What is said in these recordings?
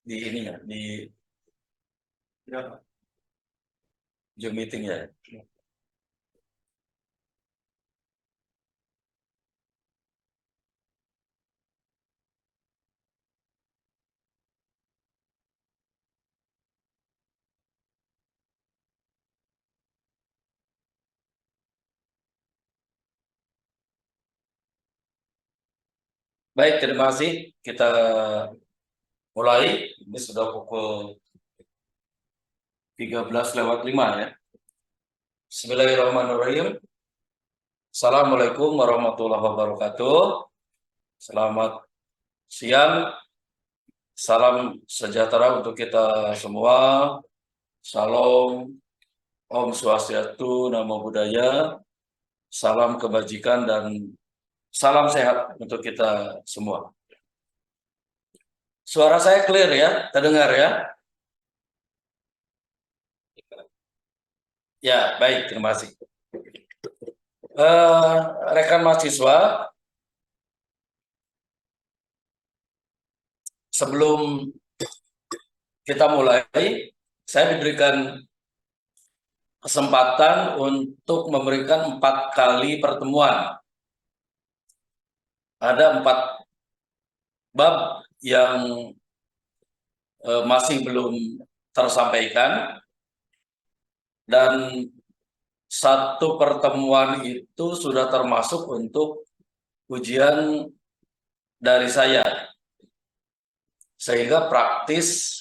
di ini ya, di Zoom meeting ya. Baik, terima kasih. Kita mulai. Ini sudah pukul 13:05 ya. Bismillahirrahmanirrahim. Assalamualaikum warahmatullahi wabarakatuh. Selamat siang. Salam sejahtera untuk kita semua. Salam, Om Swastiastu, Namo Buddhaya. Salam kebajikan dan salam sehat untuk kita semua. Suara saya clear ya, terdengar ya? Ya, baik, terima kasih. Rekan mahasiswa, sebelum kita mulai, saya diberikan kesempatan untuk memberikan 4 kali pertemuan. Ada 4 bab yang masih belum tersampaikan, dan 1 pertemuan itu sudah termasuk untuk ujian dari saya, sehingga praktis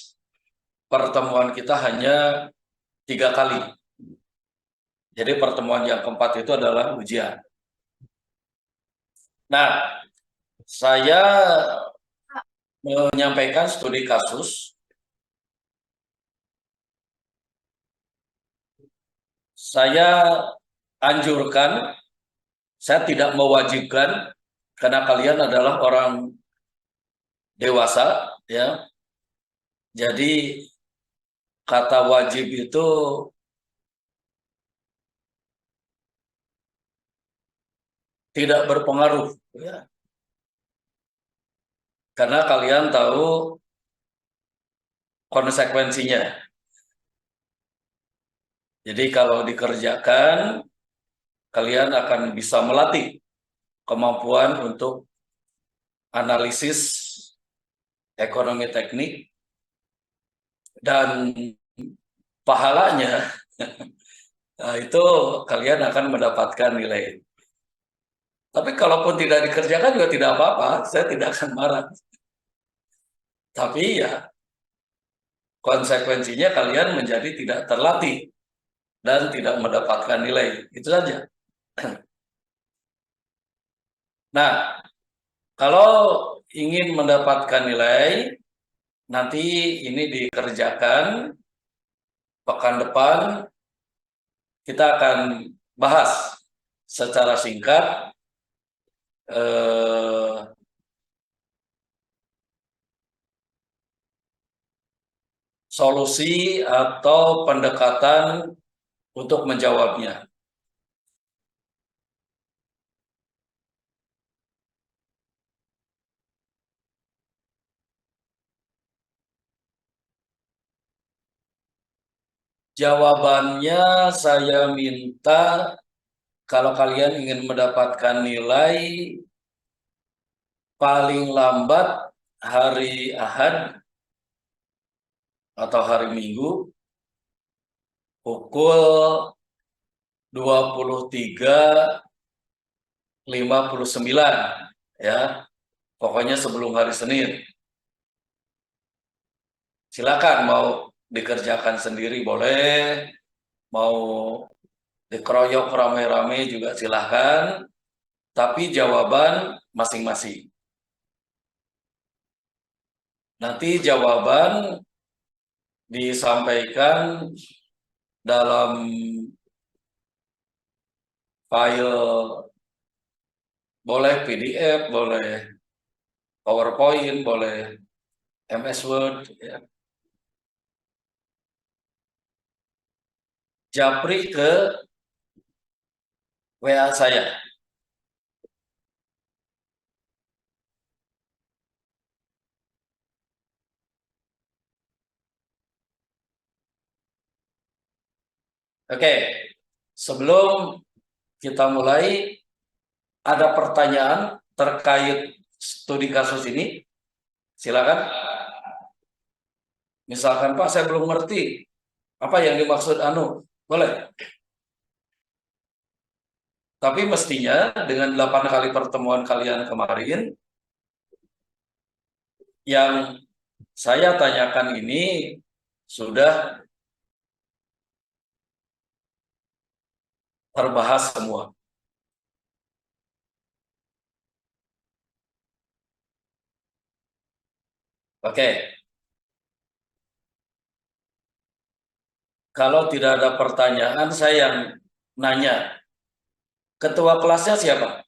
pertemuan kita hanya 3 kali. Jadi pertemuan yang keempat itu adalah ujian. Nah, saya menyampaikan studi kasus. Saya anjurkan, saya tidak mewajibkan, karena kalian adalah orang dewasa, ya. Jadi kata wajib itu tidak berpengaruh, ya. Karena kalian tahu konsekuensinya. Jadi kalau dikerjakan, kalian akan bisa melatih kemampuan untuk analisis ekonomi teknik, dan pahalanya itu kalian akan mendapatkan nilai. Tapi kalaupun tidak dikerjakan juga tidak apa-apa, saya tidak akan marah. Tapi ya konsekuensinya kalian menjadi tidak terlatih dan tidak mendapatkan nilai. Itu saja. Nah, kalau ingin mendapatkan nilai, nanti ini dikerjakan. Pekan depan kita akan bahas secara singkat solusi atau pendekatan untuk menjawabnya. Jawabannya saya minta, kalau kalian ingin mendapatkan nilai, paling lambat hari Ahad atau hari Minggu pukul 23:59, ya. Pokoknya sebelum hari Senin. Silakan, mau dikerjakan sendiri boleh, mau dikeroyok rame-rame juga silakan, tapi jawaban masing-masing. Nanti jawaban disampaikan dalam file, boleh PDF, boleh PowerPoint, boleh MS Word, ya. Japri ke WA saya. Oke, sebelum kita mulai, ada pertanyaan terkait studi kasus ini? Silakan. Misalkan, Pak, saya belum ngerti apa yang dimaksud anu, boleh. Tapi mestinya dengan 8 kali pertemuan kalian kemarin, yang saya tanyakan ini sudah terbahas semua. Oke, kalau tidak ada pertanyaan, saya yang nanya. Ketua kelasnya siapa?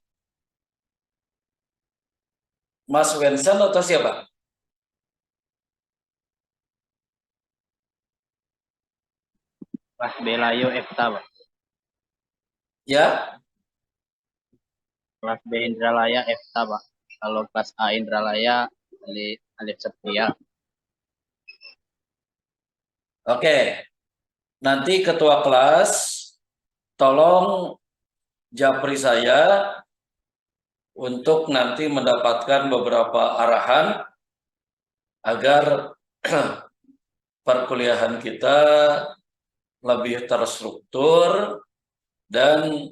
Mas Wensen atau siapa? Kelas B Layo Efta, Pak. Ya, Kelas B Indralaya Efta, Pak. Kalau kelas A Indralaya Alif Setia. oke. Nanti ketua kelas tolong japri saya untuk nanti mendapatkan beberapa arahan agar perkuliahan kita lebih terstruktur dan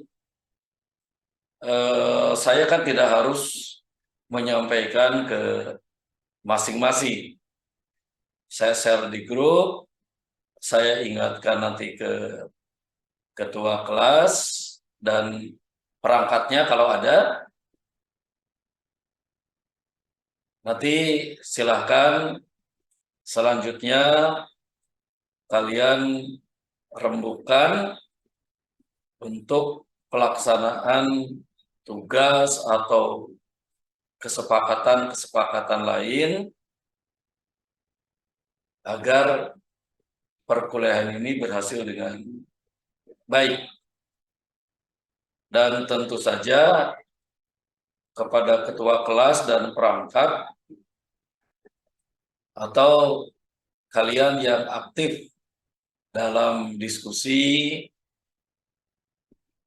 saya kan tidak harus menyampaikan ke masing-masing. Saya share di grup, saya ingatkan nanti ke ketua kelas dan perangkatnya kalau ada. Nanti silahkan selanjutnya kalian rembukan untuk pelaksanaan tugas atau kesepakatan-kesepakatan lain agar perkuliahan ini berhasil dengan baik. Dan tentu saja kepada ketua kelas dan perangkat atau kalian yang aktif dalam diskusi,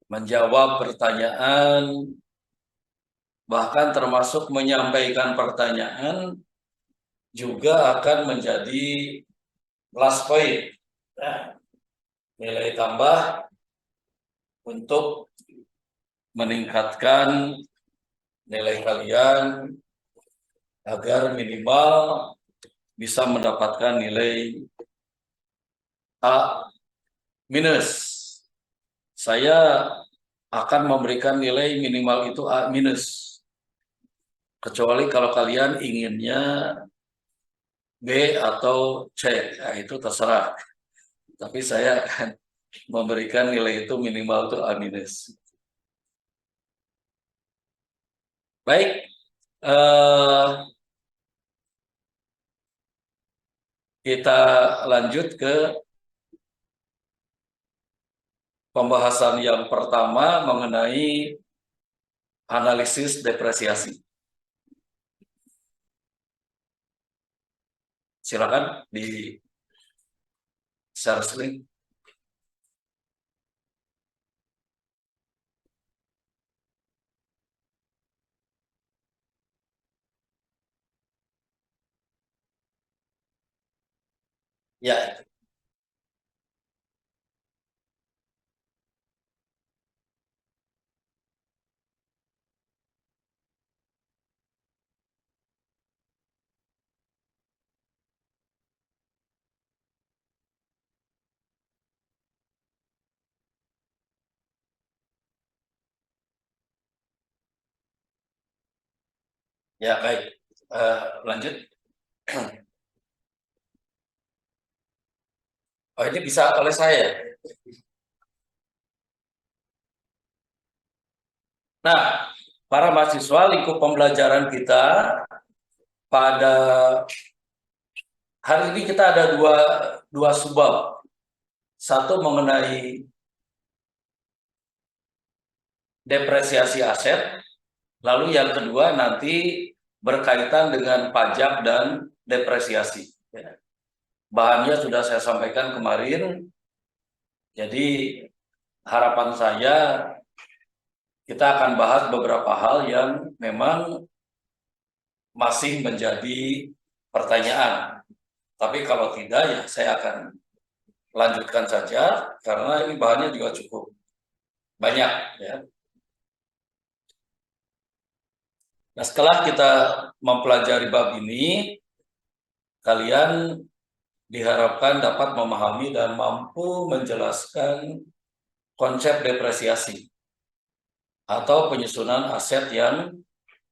menjawab pertanyaan, bahkan termasuk menyampaikan pertanyaan juga akan menjadi plus point, nilai tambah untuk meningkatkan nilai kalian agar minimal bisa mendapatkan nilai A minus. Saya akan memberikan nilai minimal itu A minus. Kecuali kalau kalian inginnya B atau C, nah itu terserah. Tapi saya akan memberikan nilai itu minimal itu A minus. Baik, kita lanjut ke pembahasan yang pertama mengenai analisis depresiasi. Silakan di share screen. Ya, ya baik. Lanjut. Oh, ini bisa oleh saya. Nah, para mahasiswa, lingkup pembelajaran kita pada hari ini kita ada dua subbab. Satu mengenai depresiasi aset, lalu yang kedua nanti berkaitan dengan pajak dan depresiasi. Bahannya sudah saya sampaikan kemarin, Jadi harapan saya kita akan bahas beberapa hal yang memang masih menjadi pertanyaan. Tapi kalau tidak ya saya akan lanjutkan saja karena ini bahannya juga cukup banyak ya. Nah, setelah kita mempelajari bab ini, kalian diharapkan dapat memahami dan mampu menjelaskan konsep depresiasi atau penyusunan aset yang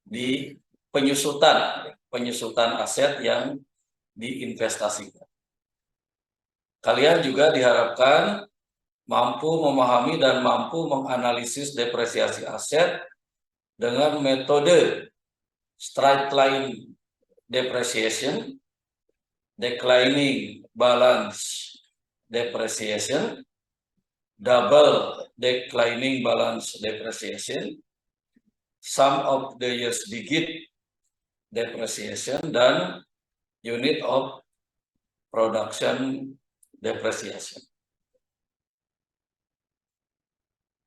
di penyusutan aset yang diinvestasikan. Kalian juga diharapkan mampu memahami dan mampu menganalisis depresiasi aset dengan metode straight line depreciation, declining balance depreciation, double declining balance depreciation, sum of the years digit depreciation, dan unit of production depreciation.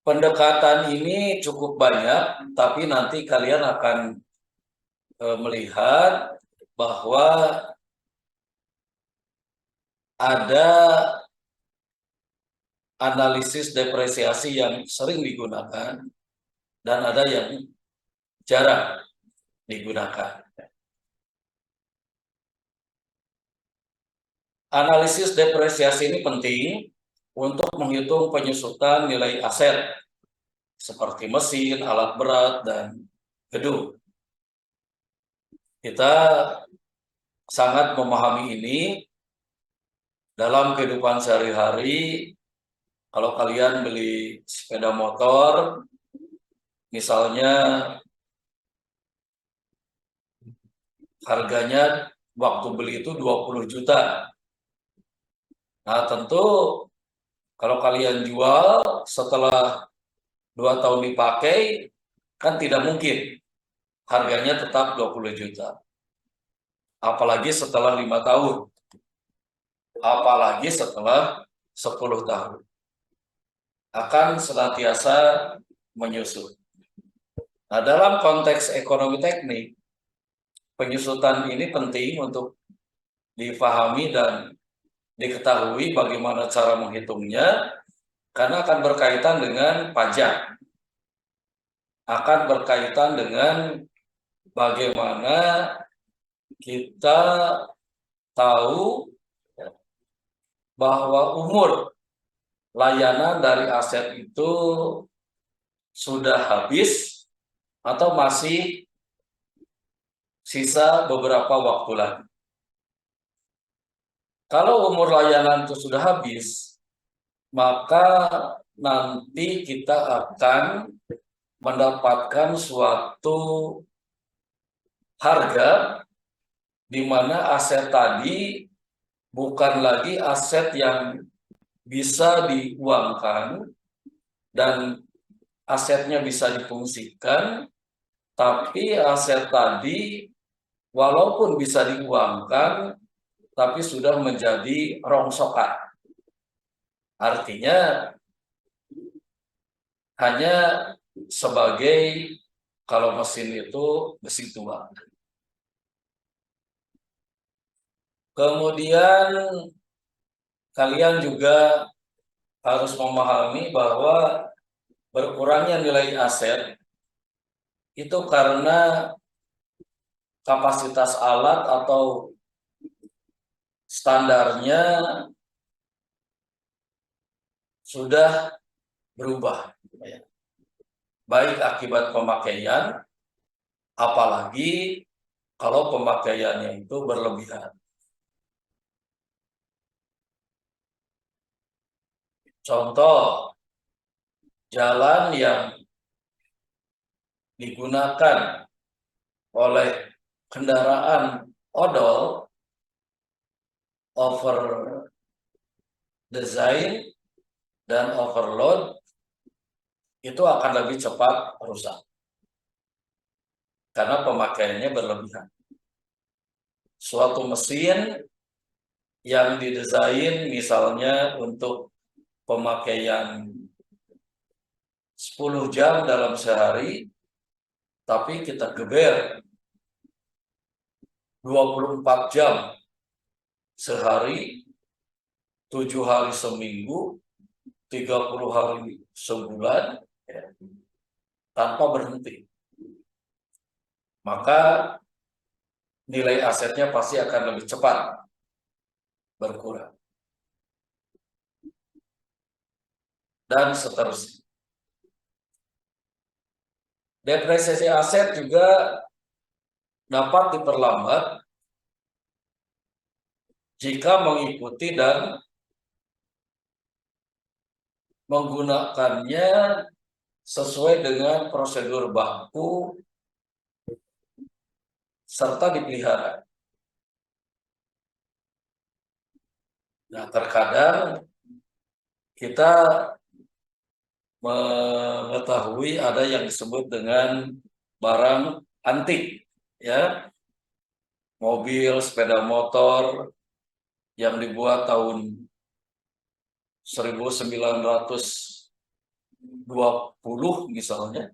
Pendekatan ini cukup banyak, tapi nanti kalian akan melihat bahwa ada analisis depresiasi yang sering digunakan dan ada yang jarang digunakan. Analisis depresiasi ini penting untuk menghitung penyusutan nilai aset seperti mesin, alat berat, dan gedung. Kita sangat memahami ini dalam kehidupan sehari-hari. Kalau kalian beli sepeda motor, misalnya harganya waktu beli itu 20 juta. Nah, tentu kalau kalian jual setelah 2 tahun dipakai, kan tidak mungkin harganya tetap 20 juta. Apalagi setelah 5 tahun. Apalagi setelah 10 tahun. Akan senantiasa menyusut. Nah, dalam konteks ekonomi teknik, penyusutan ini penting untuk difahami dan diketahui bagaimana cara menghitungnya, karena akan berkaitan dengan pajak, akan berkaitan dengan bagaimana kita tahu bahwa umur layanan dari aset itu sudah habis atau masih sisa beberapa waktu lagi. Kalau umur layanan itu sudah habis, maka nanti kita akan mendapatkan suatu harga di mana aset tadi bukan lagi aset yang bisa diuangkan dan asetnya bisa difungsikan, tapi aset tadi walaupun bisa diuangkan, tapi sudah menjadi rongsokan. Artinya hanya sebagai kalau mesin itu besi tua. Kemudian kalian juga harus memahami bahwa berkurangnya nilai aset itu karena kapasitas alat atau standarnya sudah berubah, baik akibat pemakaian, apalagi kalau pemakaiannya itu berlebihan. Contoh, jalan yang digunakan oleh kendaraan odol over design dan overload itu akan lebih cepat rusak karena pemakaiannya berlebihan. Suatu mesin yang didesain misalnya untuk pemakaian 10 jam dalam sehari, tapi kita geber 24 jam sehari, 7 hari seminggu, 30 hari sebulan, ya, tanpa berhenti. Maka nilai asetnya pasti akan lebih cepat berkurang. Dan seterusnya. Depresiasi aset juga dapat diperlambat jika mengikuti dan menggunakannya sesuai dengan prosedur baku serta dipelihara. Nah, terkadang kita mengetahui ada yang disebut dengan barang antik, ya, mobil, sepeda motor yang dibuat tahun 1920 misalnya,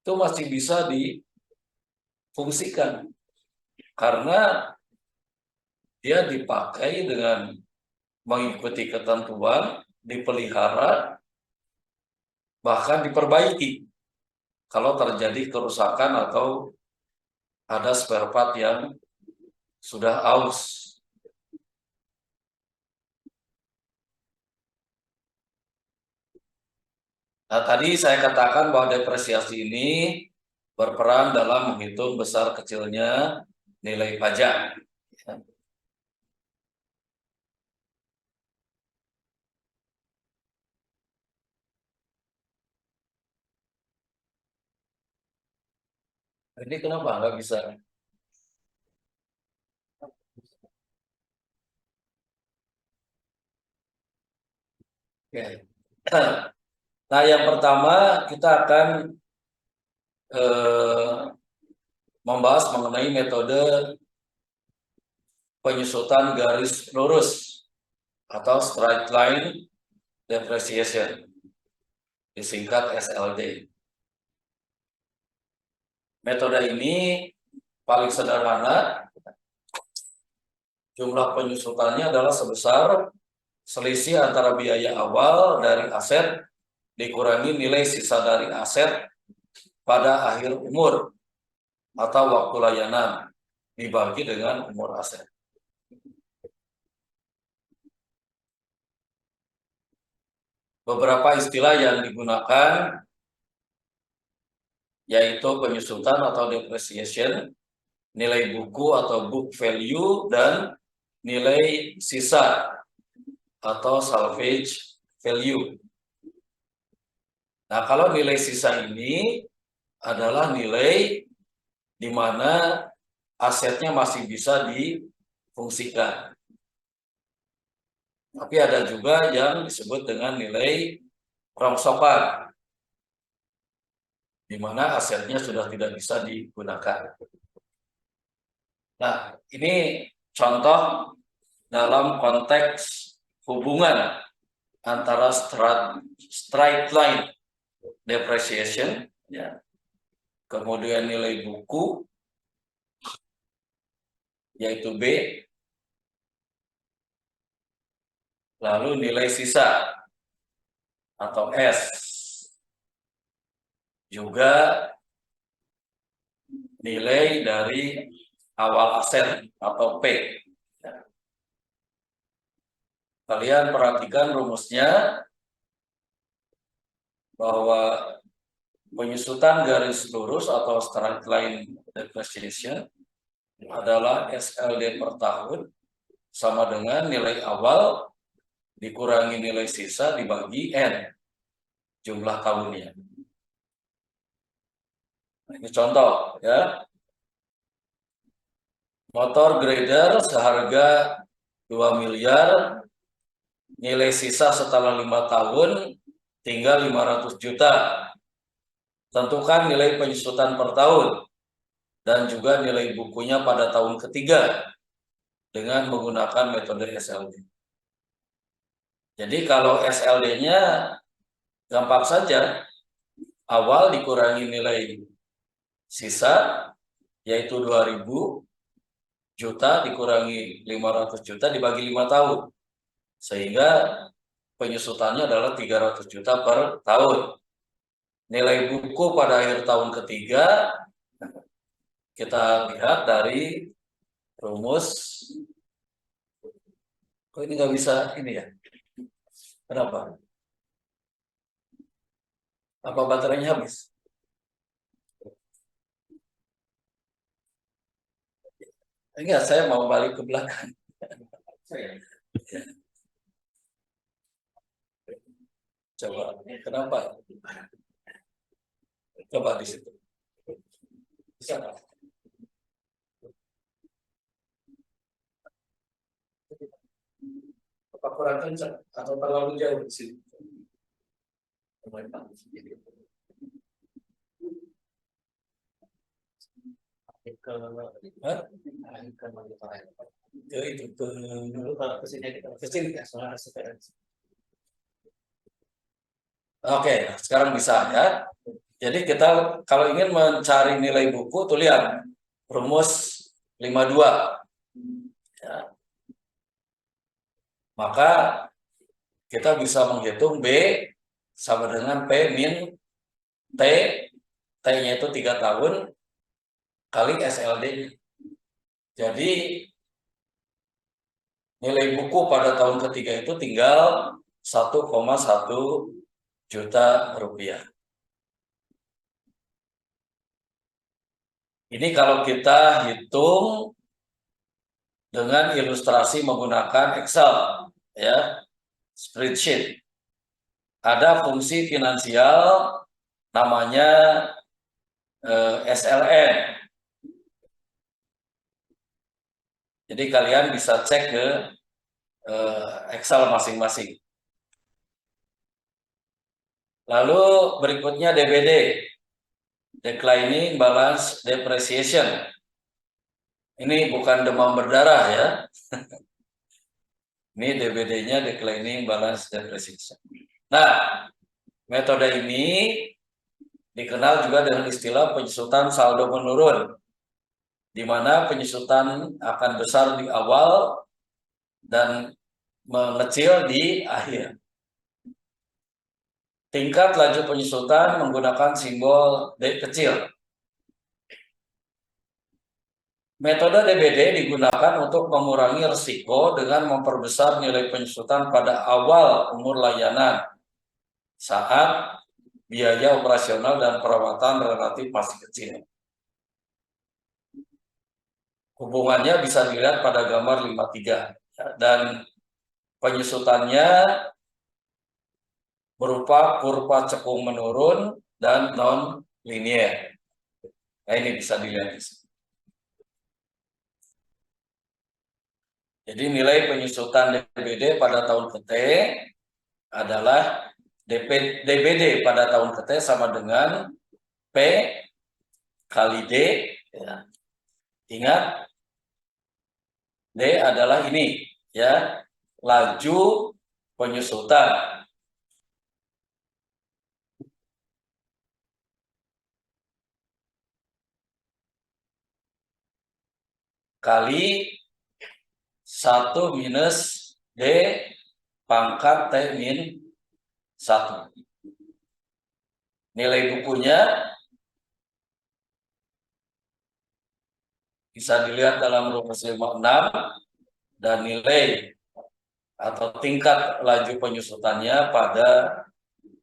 itu masih bisa difungsikan karena dia dipakai dengan mengikuti ketentuan, dipelihara, bahkan diperbaiki kalau terjadi kerusakan atau ada spare part yang sudah aus. Nah, tadi saya katakan bahwa depresiasi ini berperan dalam menghitung besar kecilnya nilai pajak. Ini kenapa nggak bisa? Oke. Nah, yang pertama kita akan membahas mengenai metode penyusutan garis lurus atau straight line depreciation, disingkat SLD. Metode ini paling sederhana, jumlah penyusutannya adalah sebesar selisih antara biaya awal dari aset dikurangi nilai sisa dari aset pada akhir umur atau waktu layanan dibagi dengan umur aset. Beberapa istilah yang digunakan yaitu penyusutan atau depreciation, nilai buku atau book value, dan nilai sisa atau salvage value. Nah, kalau nilai sisa ini adalah nilai di mana asetnya masih bisa difungsikan. Tapi ada juga yang disebut dengan nilai rongsokan, di mana asetnya sudah tidak bisa digunakan. Nah, ini contoh dalam konteks hubungan antara straight line depreciation, ya, kemudian nilai buku yaitu B, lalu nilai sisa atau S, juga nilai dari awal aset atau P. Kalian perhatikan rumusnya bahwa penyusutan garis lurus atau straight line depreciation adalah SLD per tahun sama dengan nilai awal dikurangi nilai sisa dibagi N, jumlah tahunnya. Nah, ini contoh, ya. Motor grader seharga 2 miliar, nilai sisa setelah 5 tahun tinggal 500 juta. Tentukan nilai penyusutan per tahun dan juga nilai bukunya pada tahun ketiga dengan menggunakan metode SLD. Jadi kalau SLD-nya gampang saja, awal dikurangi nilai sisa, yaitu 2.000 juta dikurangi 500 juta dibagi 5 tahun. Sehingga penyusutannya adalah 300 juta per tahun. Nilai buku pada akhir tahun ketiga kita lihat dari rumus. Kok ini nggak bisa ini ya? Kenapa? Apa baterainya habis? Enggak, saya mau balik ke belakang. Coba, kenapa? Coba di situ. Bisa nggak? Apa kurang kencang atau terlalu jauh di sini? Hah? Itu ke sini. Oke, sekarang bisa ya. Jadi kita kalau ingin mencari nilai buku, tuh lihat rumus 52. Ya. Maka kita bisa menghitung B sama dengan P min T, T-nya itu 3 tahun, kali SLD. Jadi nilai buku pada tahun ketiga itu tinggal 1,1 juta rupiah. Ini kalau kita hitung dengan ilustrasi menggunakan Excel, ya, spreadsheet. Ada fungsi finansial namanya SLN. Jadi kalian bisa cek ke Excel masing-masing. Lalu berikutnya DBD, Declining Balance Depreciation. Ini bukan demam berdarah ya. Ini DBD-nya Declining Balance Depreciation. Nah, metode ini dikenal juga dengan istilah penyusutan saldo menurun, di mana penyusutan akan besar di awal dan mengecil di akhir. Tingkat laju penyusutan menggunakan simbol D kecil. Metode DBD digunakan untuk mengurangi risiko dengan memperbesar nilai penyusutan pada awal umur layanan saat biaya operasional dan perawatan relatif masih kecil. Hubungannya bisa dilihat pada gambar 53 dan penyusutannya berupa kurva cekung menurun dan non linier. Nah, ini bisa dilihat di sini. Jadi nilai penyusutan DBD pada tahun ke T adalah DBD pada tahun ke T sama dengan P kali D. Ya. Ingat, D adalah ini, ya, laju penyusutan. Kali 1 minus D pangkat T min 1. Nilai bukunya bisa dilihat dalam rumus 56 dan nilai atau tingkat laju penyusutannya pada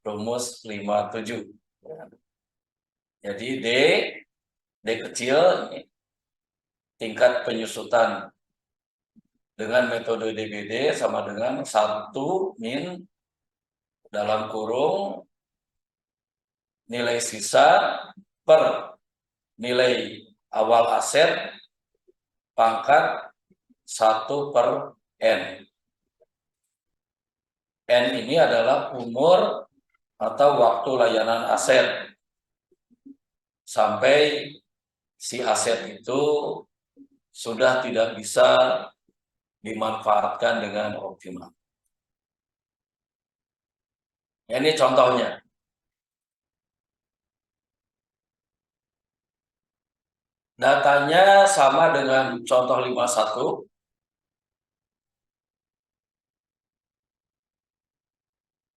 rumus 57. Jadi D kecil tingkat penyusutan dengan metode DBD sama dengan 1 min dalam kurung nilai sisa per nilai awal aset pangkat 1 per N. N ini adalah umur atau waktu layanan aset sampai si aset itu sudah tidak bisa dimanfaatkan dengan optimal. Ya, ini contohnya. Datanya sama dengan contoh 51.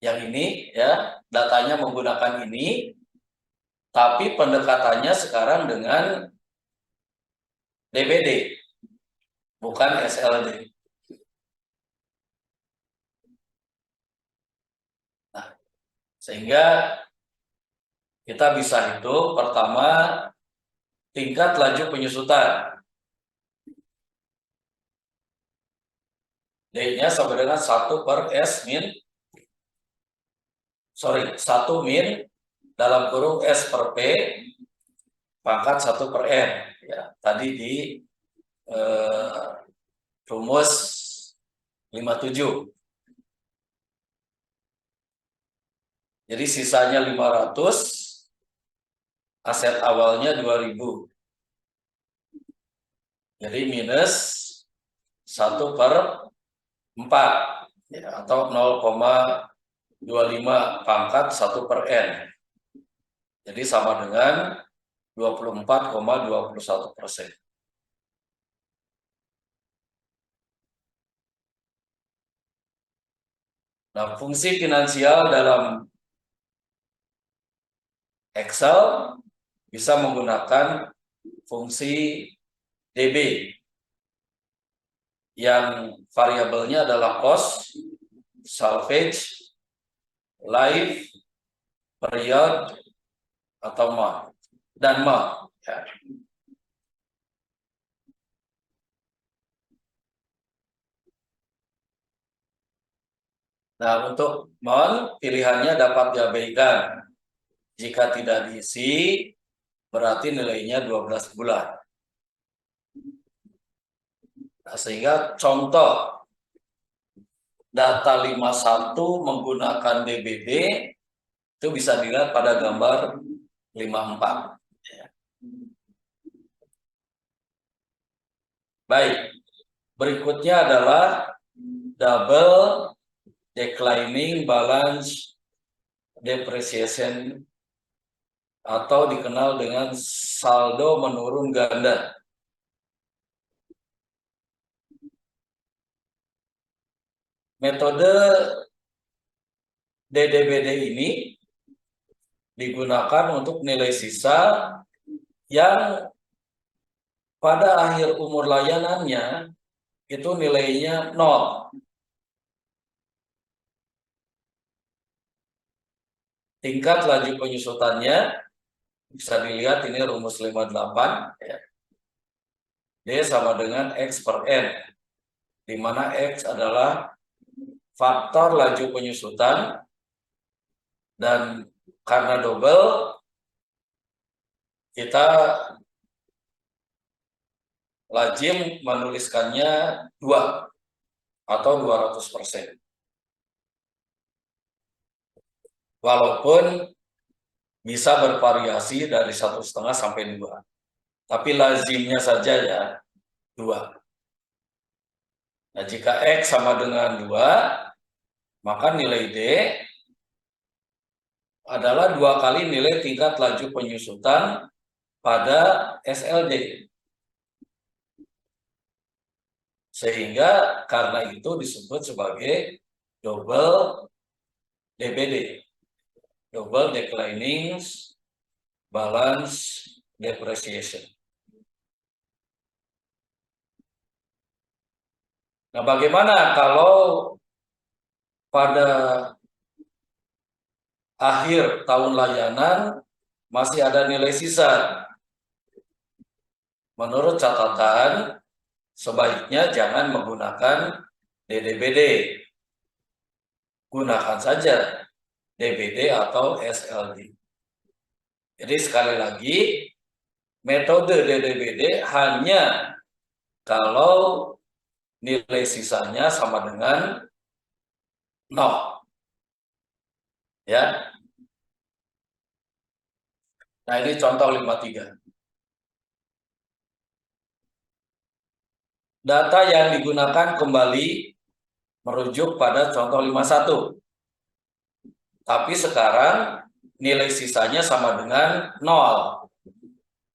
Yang ini ya, datanya menggunakan ini, tapi pendekatannya sekarang dengan DBD, bukan SLD. Nah, sehingga kita bisa hitung pertama tingkat laju penyusutan. D-nya sama dengan 1 per S min, 1 min dalam kurung S per P pangkat 1 per N. Ya, tadi di rumus 57. Jadi sisanya 500, aset awalnya 2000. Jadi minus 1 per 4 ya, atau 0,25 pangkat 1 per N. Jadi sama dengan 24,21%. Nah, fungsi finansial dalam Excel bisa menggunakan fungsi DB yang variabelnya adalah cost, salvage, life, period, atau month, dan month. Ya. Nah, untuk month pilihannya dapat diabaikan. Jika tidak diisi, berarti nilainya 12 bulan. Nah, sehingga contoh data 51 menggunakan DBD itu bisa dilihat pada gambar 54. Baik, berikutnya adalah double declining balance depreciation atau dikenal dengan saldo menurun ganda. Metode DDBD ini digunakan untuk nilai sisa yang pada akhir umur layanannya itu nilainya 0. Tingkat laju penyusutannya bisa dilihat ini rumus 58 ya. D sama dengan X per N, di mana X adalah faktor laju penyusutan, dan karena double kita lazim menuliskannya 2 atau 200%. Walaupun bisa bervariasi dari 1,5 sampai 2. Tapi lazimnya saja ya 2. Nah, jika X sama dengan 2, maka nilai D adalah 2 kali nilai tingkat laju penyusutan pada SLD. Sehingga karena itu disebut sebagai double DBD. Double declining balance depreciation. Nah, bagaimana kalau pada akhir tahun layanan masih ada nilai sisa? Menurut catatan, sebaiknya jangan menggunakan DDBD. Gunakan saja DBD atau SLD. Jadi sekali lagi, metode DDBD hanya kalau nilai sisanya sama dengan 0. Ya. Nah, ini contoh 53. Data yang digunakan kembali merujuk pada contoh 51. Tapi sekarang nilai sisanya sama dengan 0.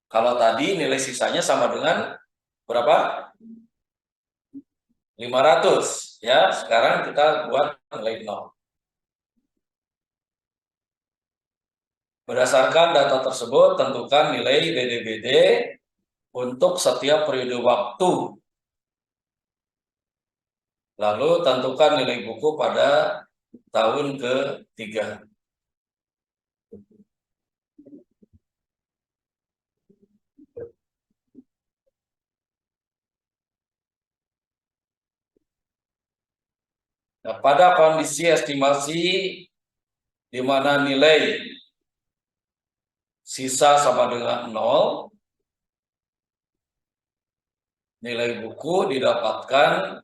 Kalau tadi nilai sisanya sama dengan berapa? 500. Ya, sekarang kita buat nilai 0. Berdasarkan data tersebut, tentukan nilai DDBD untuk setiap periode waktu. Lalu tentukan nilai buku pada tahun ketiga. Nah, pada kondisi estimasi di mana nilai sisa sama dengan 0, nilai buku didapatkan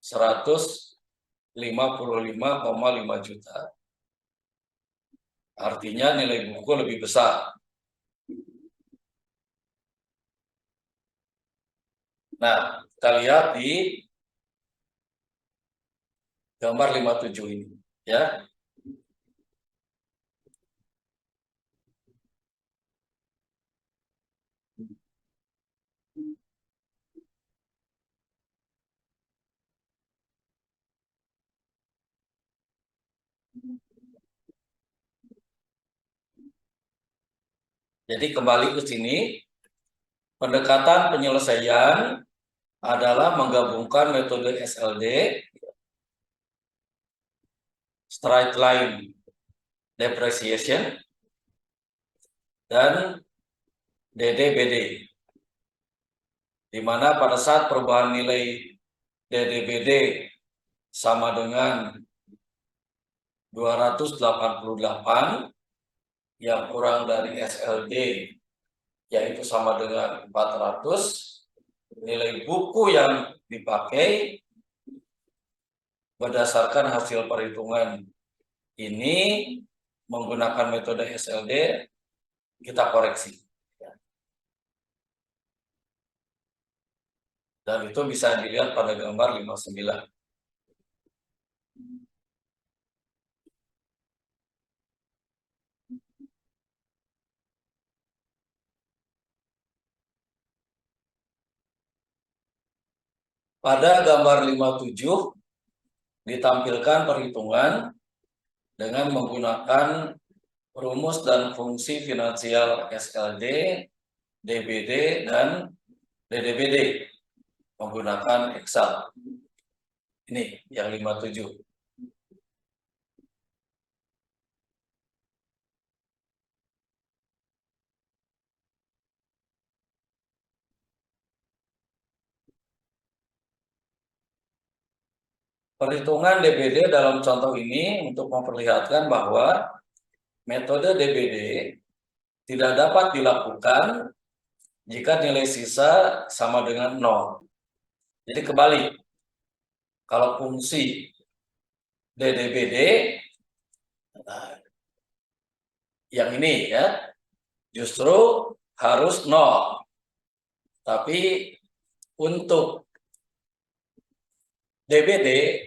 155,5 juta. Artinya nilai buku lebih besar. Nah, kita lihat di gambar 57 ini, ya. Jadi kembali ke sini, pendekatan penyelesaian adalah menggabungkan metode SLD, straight line depreciation, dan DDBD. Di mana pada saat perubahan nilai DDBD sama dengan 288, yang kurang dari SLD yaitu sama dengan 400, nilai buku yang dipakai berdasarkan hasil perhitungan ini menggunakan metode SLD, kita koreksi. Dan itu bisa dilihat pada gambar 59. Pada gambar 57 ditampilkan perhitungan dengan menggunakan rumus dan fungsi finansial SLD, DBD, dan DDBD menggunakan Excel. Ini yang 57. Perhitungan DBD dalam contoh ini untuk memperlihatkan bahwa metode DBD tidak dapat dilakukan jika nilai sisa sama dengan 0. Jadi kembali, kalau fungsi DDBD yang ini ya justru harus 0. Tapi untuk DBD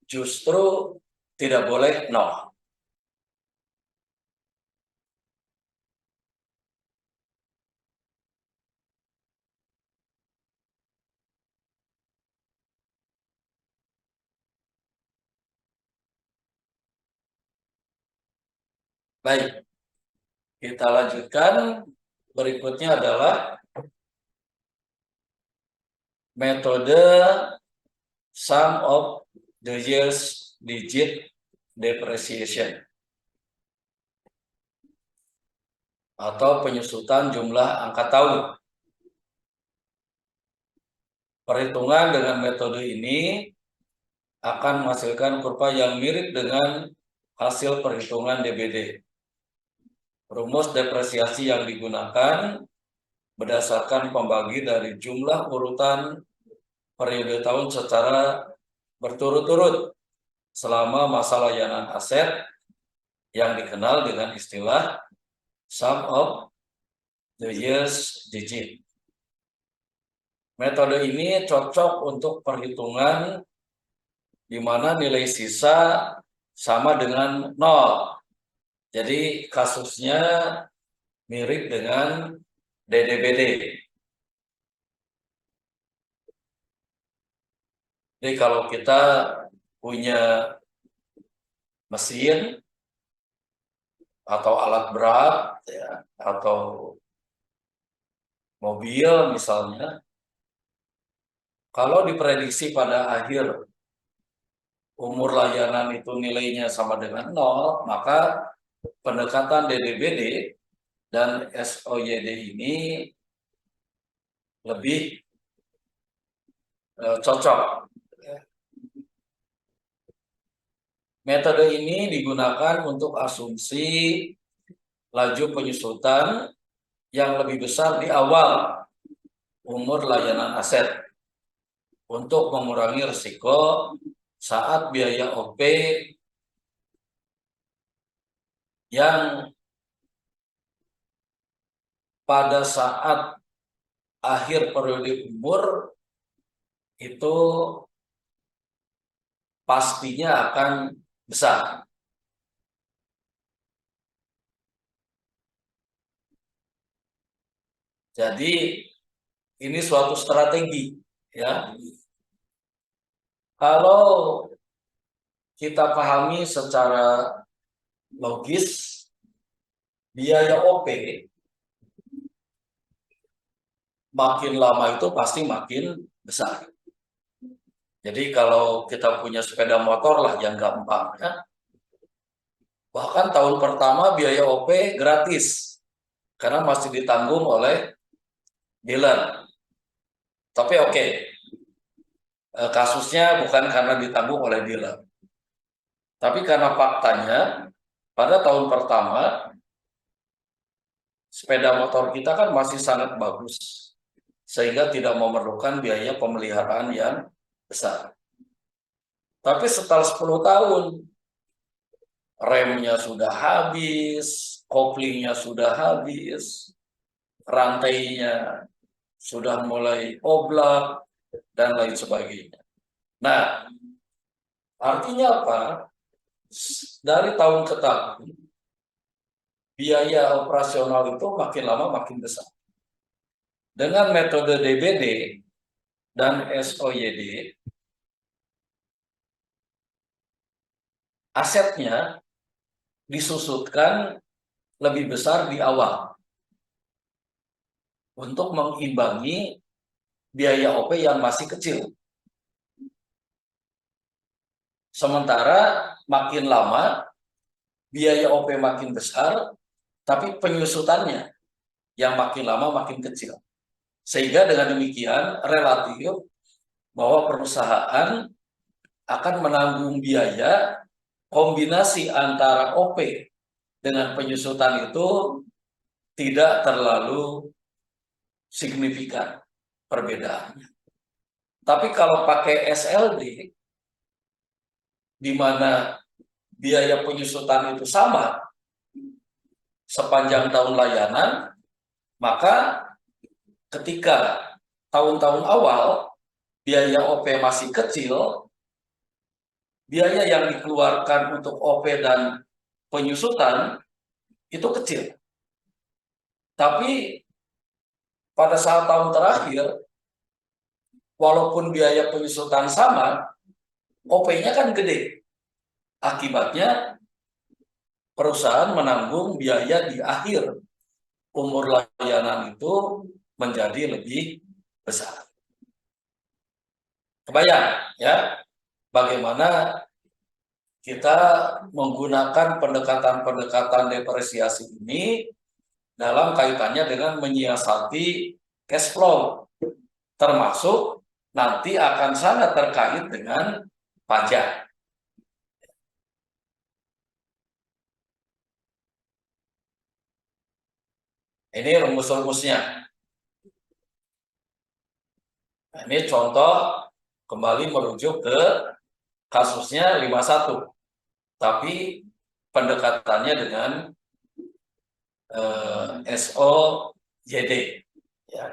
justru tidak boleh 0. Baik, kita lanjutkan. Berikutnya adalah metode sum of the years digit depreciation atau penyusutan jumlah angka tahun. Perhitungan dengan metode ini akan menghasilkan kurva yang mirip dengan hasil perhitungan DBD. Rumus depresiasi yang digunakan berdasarkan pembagi dari jumlah urutan periode tahun secara berturut-turut selama masa layanan aset yang dikenal dengan istilah sum of the years digit. Metode ini cocok untuk perhitungan di mana nilai sisa sama dengan 0. Jadi kasusnya mirip dengan DDBD. Jadi kalau kita punya mesin atau alat berat, ya, atau mobil misalnya, kalau diprediksi pada akhir umur layanan itu nilainya sama dengan 0, maka pendekatan DDBD dan SOYD ini lebih cocok. Metode ini digunakan untuk asumsi laju penyusutan yang lebih besar di awal umur layanan aset untuk mengurangi risiko saat biaya OP yang pada saat akhir periode umur itu pastinya akan besar. Jadi ini suatu strategi, ya. Kalau kita pahami secara logis, biaya OP makin lama itu pasti makin besar. Jadi kalau kita punya sepeda motor lah yang gampang, ya, bahkan tahun pertama biaya OP gratis karena masih ditanggung oleh dealer. Tapi oke, kasusnya bukan karena ditanggung oleh dealer, tapi karena faktanya pada tahun pertama sepeda motor kita kan masih sangat bagus, sehingga tidak memerlukan biaya pemeliharaan yang besar. Tapi setelah 10 tahun, remnya sudah habis, koplingnya sudah habis, rantainya sudah mulai oblak, dan lain sebagainya. Nah, artinya apa? Dari tahun ke tahun, biaya operasional itu makin lama makin besar. Dengan metode DBD dan SOYD, asetnya disusutkan lebih besar di awal untuk mengimbangi biaya OP yang masih kecil. Sementara makin lama biaya OP makin besar, tapi penyusutannya yang makin lama makin kecil. Sehingga dengan demikian relatif bahwa perusahaan akan menanggung biaya kombinasi antara OP dengan penyusutan itu tidak terlalu signifikan perbedaannya. Tapi kalau pakai SLD, di mana biaya penyusutan itu sama sepanjang tahun layanan, maka ketika tahun-tahun awal biaya OP masih kecil, biaya yang dikeluarkan untuk OP dan penyusutan itu kecil. Tapi pada saat tahun terakhir, walaupun biaya penyusutan sama, OP-nya kan gede. Akibatnya perusahaan menanggung biaya di akhir umur layanan itu menjadi lebih besar. Kebayang ya bagaimana kita menggunakan pendekatan-pendekatan depresiasi ini dalam kaitannya dengan menyiasati cash flow, termasuk nanti akan sangat terkait dengan pajak. Ini rumus-rumusnya. Nah, ini contoh kembali merujuk ke kasusnya 51. Tapi pendekatannya dengan SOYD. Ya.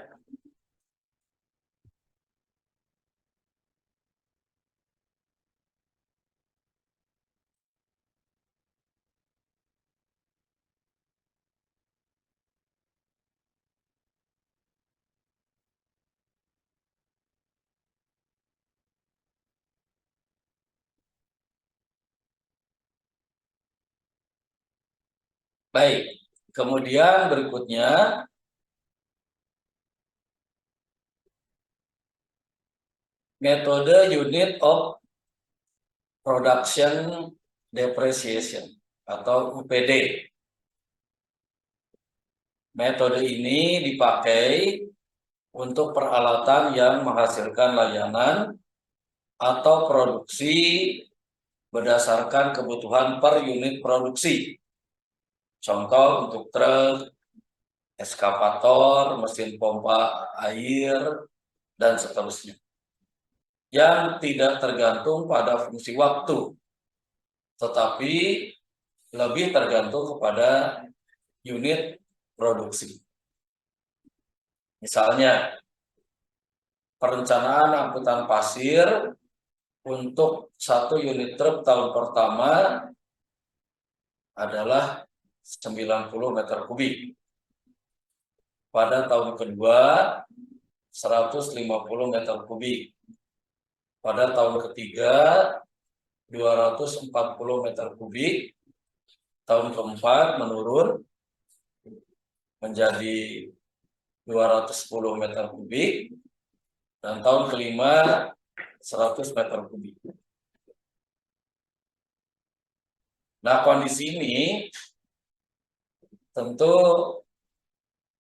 Baik, kemudian berikutnya metode unit of production depreciation atau UPD. Metode ini dipakai untuk peralatan yang menghasilkan layanan atau produksi berdasarkan kebutuhan per unit produksi. Contoh untuk truk, eskavator, mesin pompa air, dan seterusnya. Yang tidak tergantung pada fungsi waktu, tetapi lebih tergantung kepada unit produksi. Misalnya, perencanaan angkutan pasir untuk 1 unit truk tahun pertama adalah 90 meter kubik. Pada tahun kedua, 150 meter kubik. Pada tahun ketiga, 240 meter kubik. Tahun keempat menurun menjadi 210 meter kubik. Dan tahun kelima, 100 meter kubik. Nah, kondisi ini tentu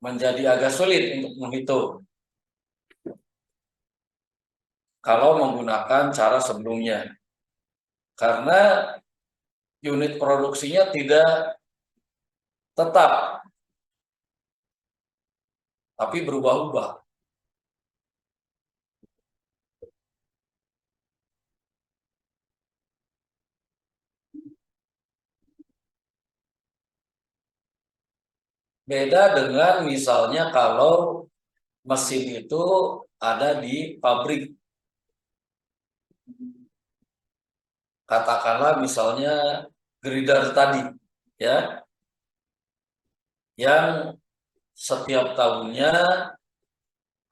menjadi agak sulit untuk menghitung kalau menggunakan cara sebelumnya. Karena unit produksinya tidak tetap, tapi berubah-ubah. Beda dengan misalnya kalau mesin itu ada di pabrik. Katakanlah misalnya grinder tadi, ya, yang setiap tahunnya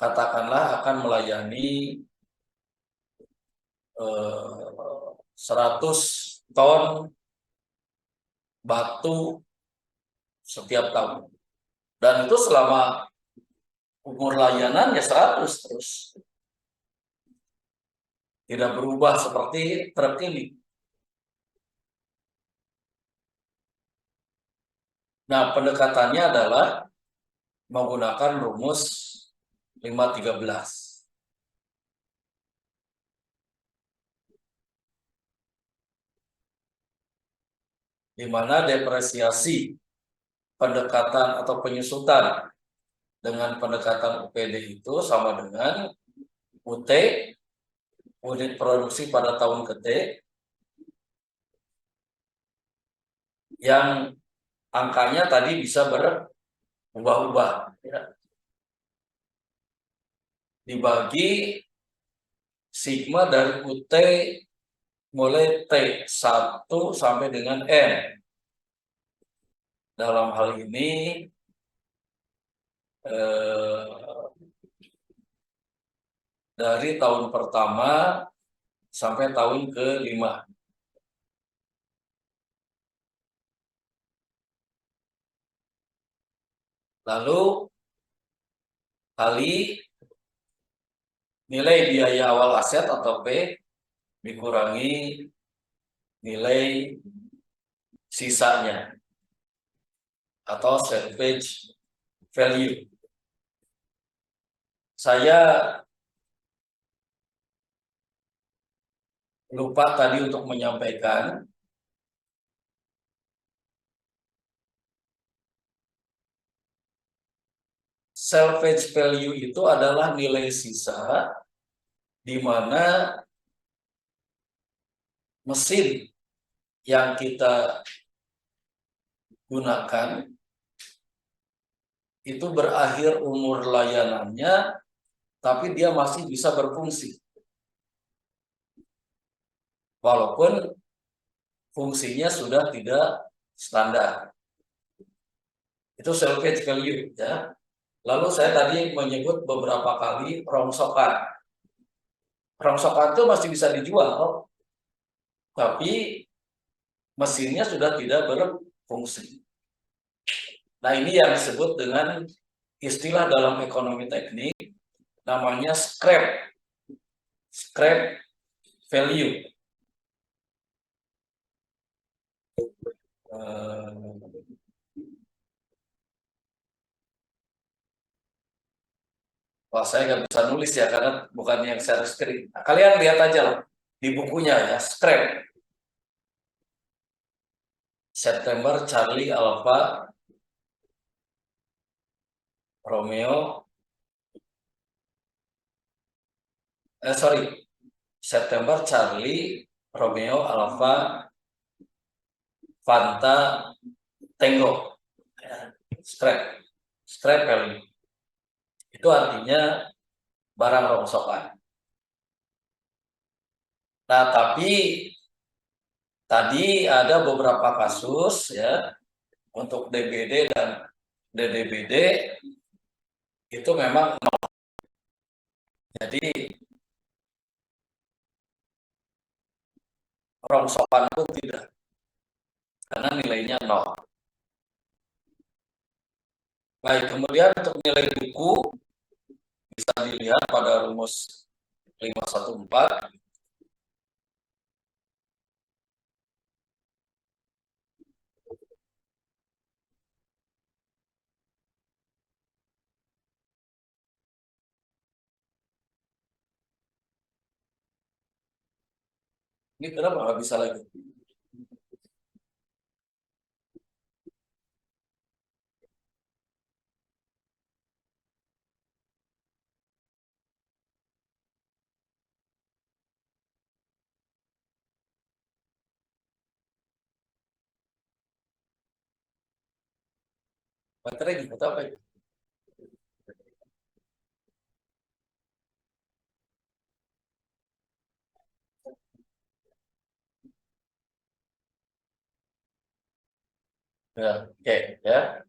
katakanlah akan melayani 100 ton batu setiap tahun. Dan itu selama umur layanan ya 100 terus. Tidak berubah seperti truk ini. Nah, pendekatannya adalah menggunakan rumus 5-13. Di mana depresiasi pendekatan atau penyusutan dengan pendekatan UPD itu sama dengan UT, unit produksi pada tahun ke-T, yang angkanya tadi bisa berubah-ubah, ya. Dibagi sigma dari UT mulai T1 sampai dengan N. Dalam hal ini dari tahun pertama sampai tahun ke-5. Lalu kali nilai biaya awal aset atau P dikurangi nilai sisanya atau salvage value. Saya lupa tadi untuk menyampaikan salvage value itu adalah nilai sisa di mana mesin yang kita gunakan itu berakhir umur layanannya, tapi dia masih bisa berfungsi. Walaupun fungsinya sudah tidak standar. Itu salvage value, ya. Lalu saya tadi menyebut beberapa kali rongsokan. Rongsokan itu masih bisa dijual, tapi mesinnya sudah tidak berfungsi. Nah, ini yang disebut dengan istilah dalam ekonomi teknik namanya scrap value. Wah, saya nggak bisa nulis ya karena bukan yang saya screen. Nah, kalian lihat aja lah di bukunya ya, scrap. September Charlie Alpha Romeo sorry, September Charlie Romeo Alpha Fanta Tango. Scrap value itu artinya barang rongsokan. Nah, tapi tadi ada beberapa kasus ya untuk DBD dan DDBD itu memang jadi rongsokan pun tidak karena nilainya 0. Baik, kemudian untuk nilai buku bisa dilihat pada rumus 514. Ini kenapa nggak bisa lagi? Baterai gitu apa ya? Ya, oke ya.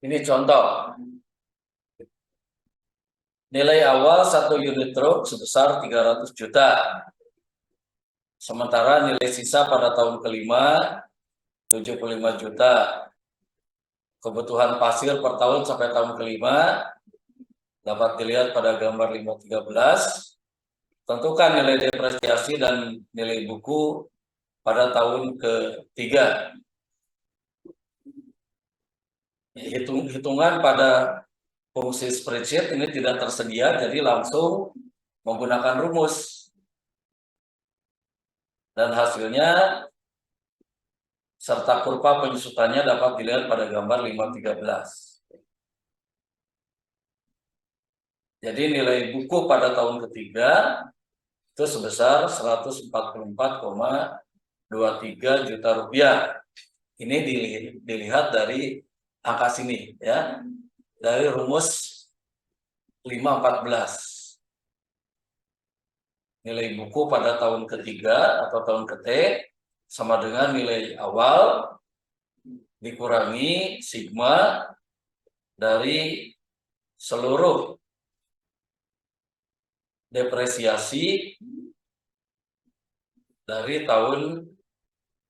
Ini contoh. Nilai awal 1 unit truk sebesar 300 juta. Sementara nilai sisa pada tahun kelima 75 juta. Kebutuhan pasir per tahun sampai tahun kelima dapat dilihat pada gambar 513. Tentukan nilai depresiasi dan nilai buku pada tahun ketiga. Hitungan pada fungsi spreadsheet ini tidak tersedia, jadi langsung menggunakan rumus. Dan hasilnya serta kurva penyusutannya dapat dilihat pada gambar 513. Jadi nilai buku pada tahun ketiga itu sebesar 144,23 juta rupiah. Ini dilihat dari angka sini ya, dari rumus 514. Nilai buku pada tahun ketiga atau tahun ke-T sama dengan nilai awal dikurangi sigma dari seluruh depresiasi dari tahun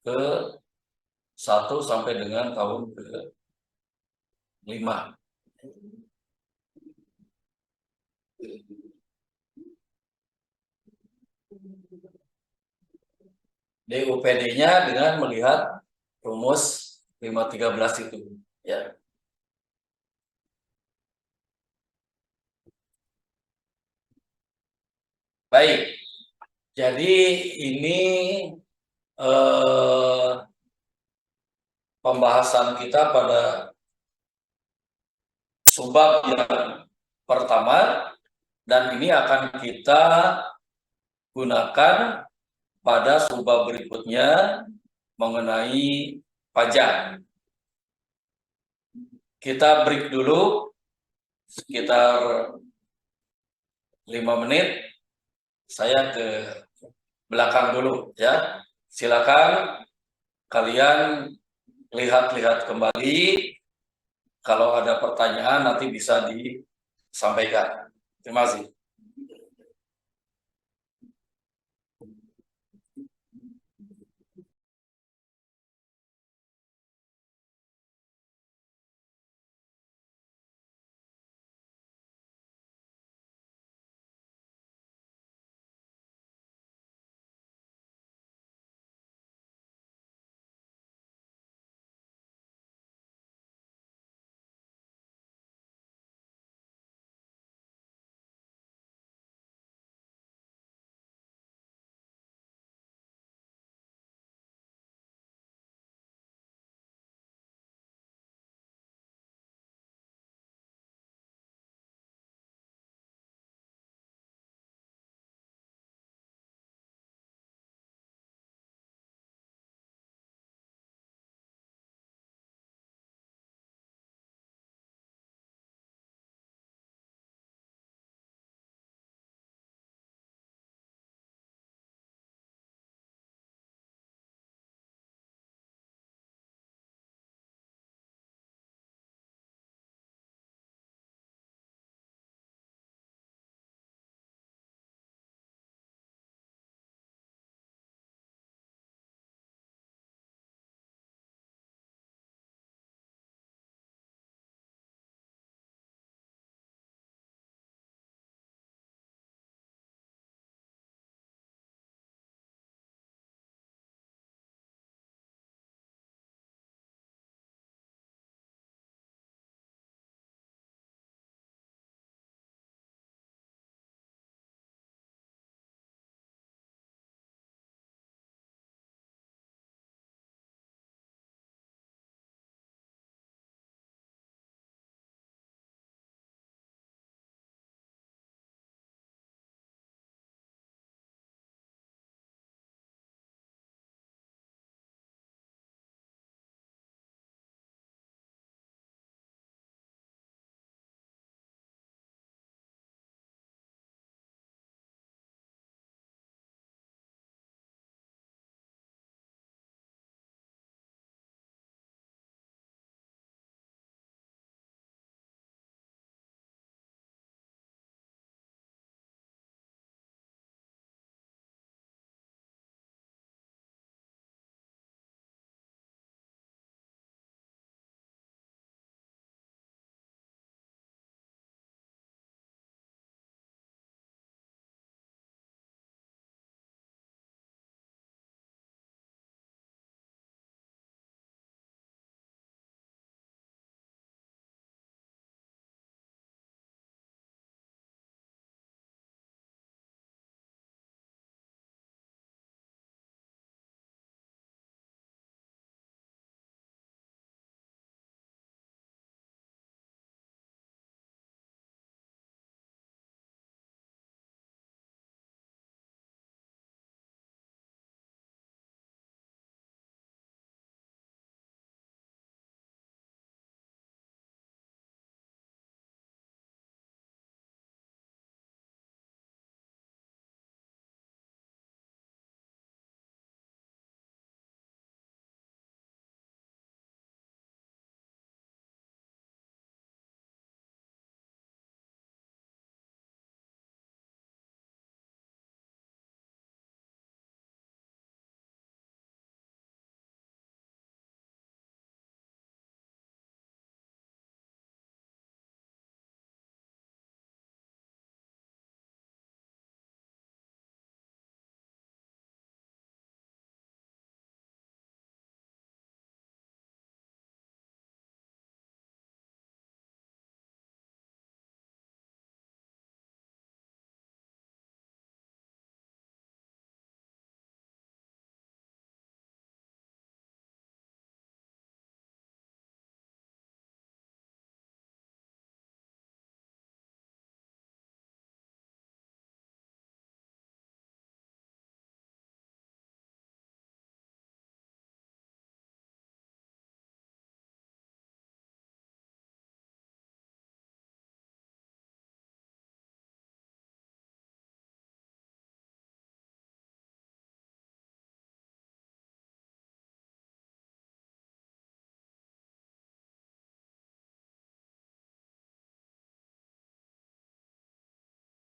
ke-1 sampai dengan tahun ke-5. DUPD-nya dengan melihat rumus 513 itu ya. Baik. Jadi ini pembahasan kita pada subbab yang pertama, dan ini akan kita gunakan pada subbab berikutnya mengenai pajak. Kita break dulu sekitar 5 menit. Saya ke belakang dulu ya. Silakan kalian lihat-lihat kembali. Kalau ada pertanyaan nanti bisa disampaikan. Terima kasih.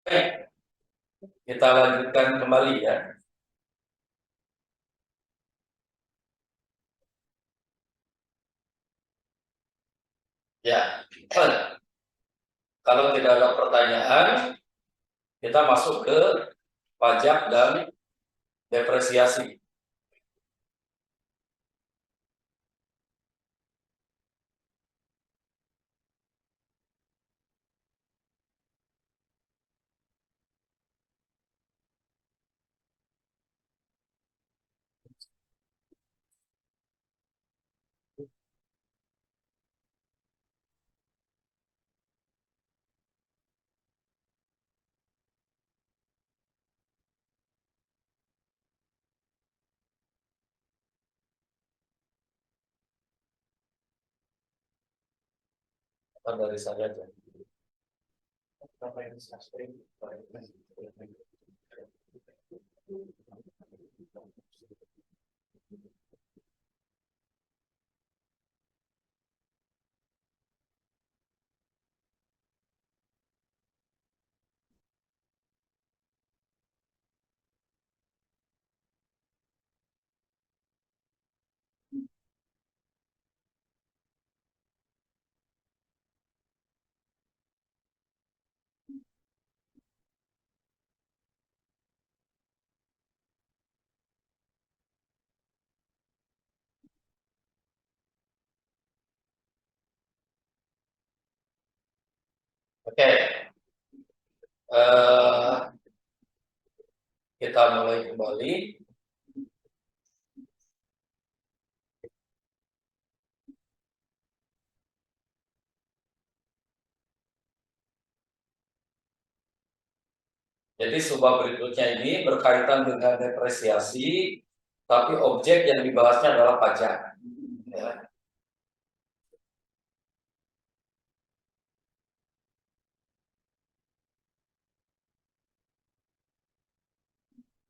Baik, kita lanjutkan kembali ya. Ya, kalau tidak ada pertanyaan, kita masuk ke pajak dan depresiasi. Dari saya aja. Oke, eh, kita mulai kembali. Jadi sebuah berikutnya ini berkaitan dengan depresiasi, tapi objek yang dibahasnya adalah pajak. Ya.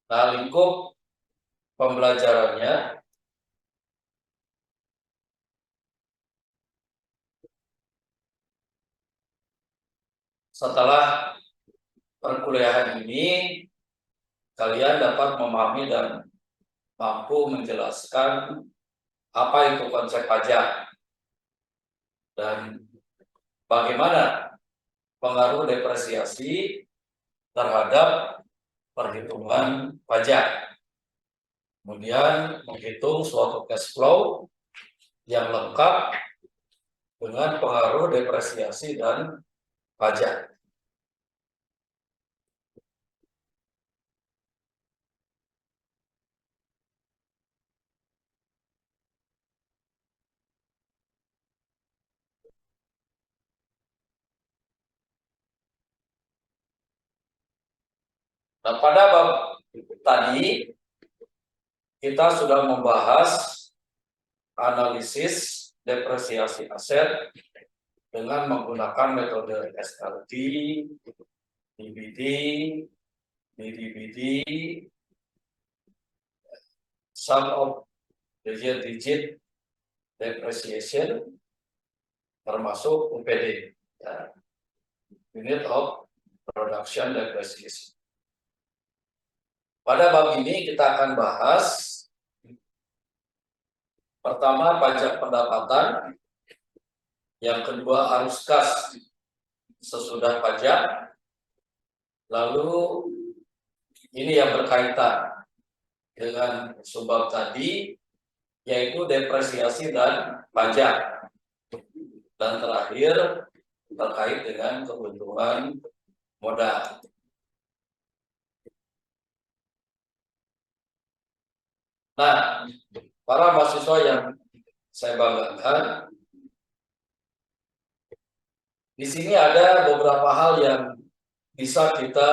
Nah, lingkup pembelajarannya setelah perkuliahan ini, kalian dapat memahami dan mampu menjelaskan apa itu konsep pajak dan bagaimana pengaruh depresiasi terhadap perhitungan pajak. Kemudian menghitung suatu cash flow yang lengkap dengan pengaruh depresiasi dan pajak. Nah, pada bab tadi kita sudah membahas analisis depresiasi aset dengan menggunakan metode SLD, DBD, DDBD, sum of digit depreciation, termasuk UPD, ya, unit of production depreciation. Pada bab ini kita akan bahas pertama pajak pendapatan, yang kedua arus kas sesudah pajak, lalu ini yang berkaitan dengan subbab tadi, yaitu depresiasi dan pajak, dan terakhir terkait dengan keuntungan modal. Nah, para mahasiswa yang saya banggakan, di sini ada beberapa hal yang bisa kita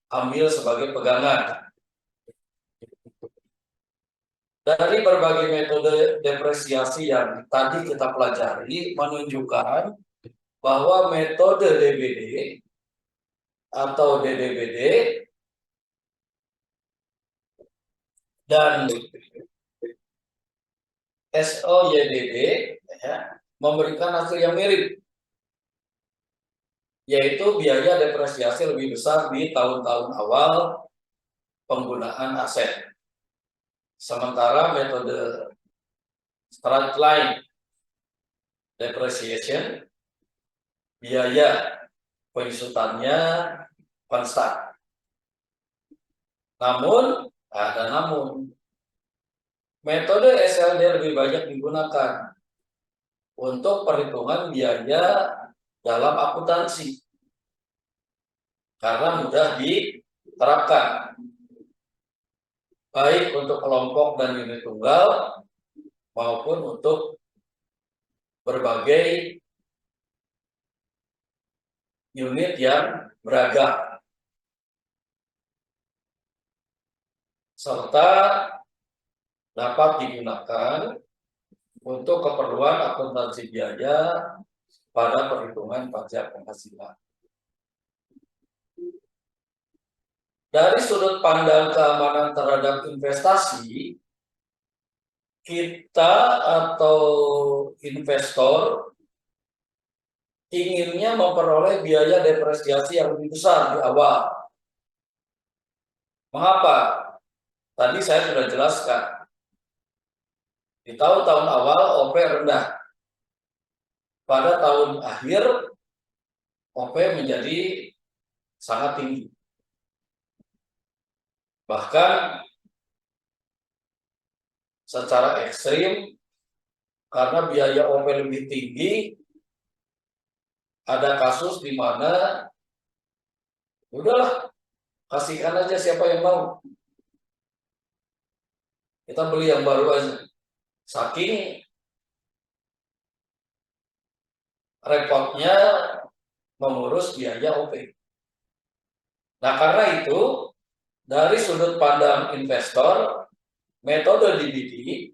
ambil sebagai pegangan. Dari berbagai metode depresiasi yang tadi kita pelajari menunjukkan bahwa metode DBD atau DDBD dan SOYDD ya, memberikan hasil yang mirip. yaitu biaya depresiasi lebih besar di tahun-tahun awal penggunaan aset. Sementara metode straight line depreciation, biaya penyusutannya konstan. Namun, ada namun, metode SLD lebih banyak digunakan untuk perhitungan biaya dalam akuntansi karena mudah diterapkan baik untuk kelompok dan unit tunggal maupun untuk berbagai unit yang beragam, serta dapat digunakan untuk keperluan akuntansi biaya pada perhitungan pajak penghasilan. Dari sudut pandang keamanan terhadap investasi, kita atau investor inginnya memperoleh biaya depresiasi yang lebih besar di awal. Mengapa? Tadi saya sudah jelaskan. Di tahun-tahun awal OP rendah. Pada tahun akhir OP menjadi sangat tinggi. Bahkan secara ekstrim, karena biaya OP lebih tinggi, ada kasus di mana udahlah, kasihkan aja siapa yang mau. Kita beli yang baru aja. Saking repotnya mengurus biaya OP. Nah, karena itu, dari sudut pandang investor, metode DBD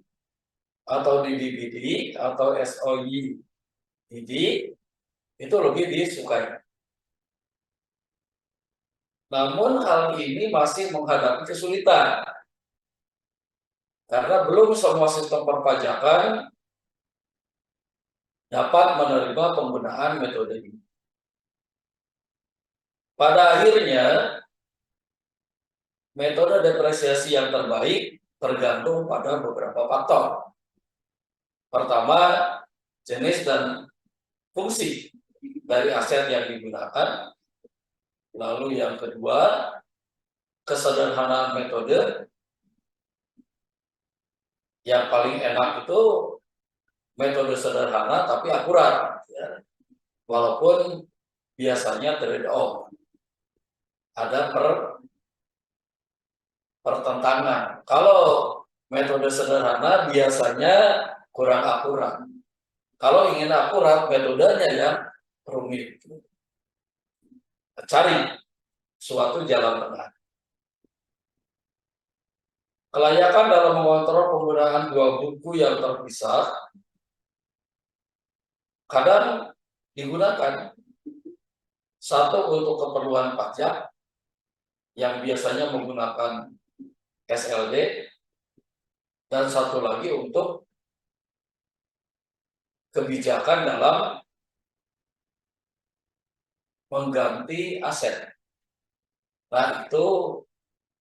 atau DDBD atau SOYDD itu lebih disukai. Namun hal ini masih menghadapi kesulitan karena belum semua sistem perpajakan dapat menerima penggunaan metode ini. Pada akhirnya, metode depresiasi yang terbaik tergantung pada beberapa faktor. Pertama, jenis dan fungsi dari aset yang digunakan. Lalu yang kedua, kesederhanaan metode. Yang paling enak itu metode sederhana tapi akurat, ya. Walaupun biasanya trade-off, ada pertentangan. Kalau metode sederhana biasanya kurang akurat. Kalau ingin akurat, metodenya yang rumit. Cari suatu jalan tengah. Kelayakan dalam mengontrol penggunaan dua buku yang terpisah kadang digunakan. Satu untuk keperluan pajak yang biasanya menggunakan SLD, dan satu lagi untuk kebijakan dalam mengganti aset. Nah, itu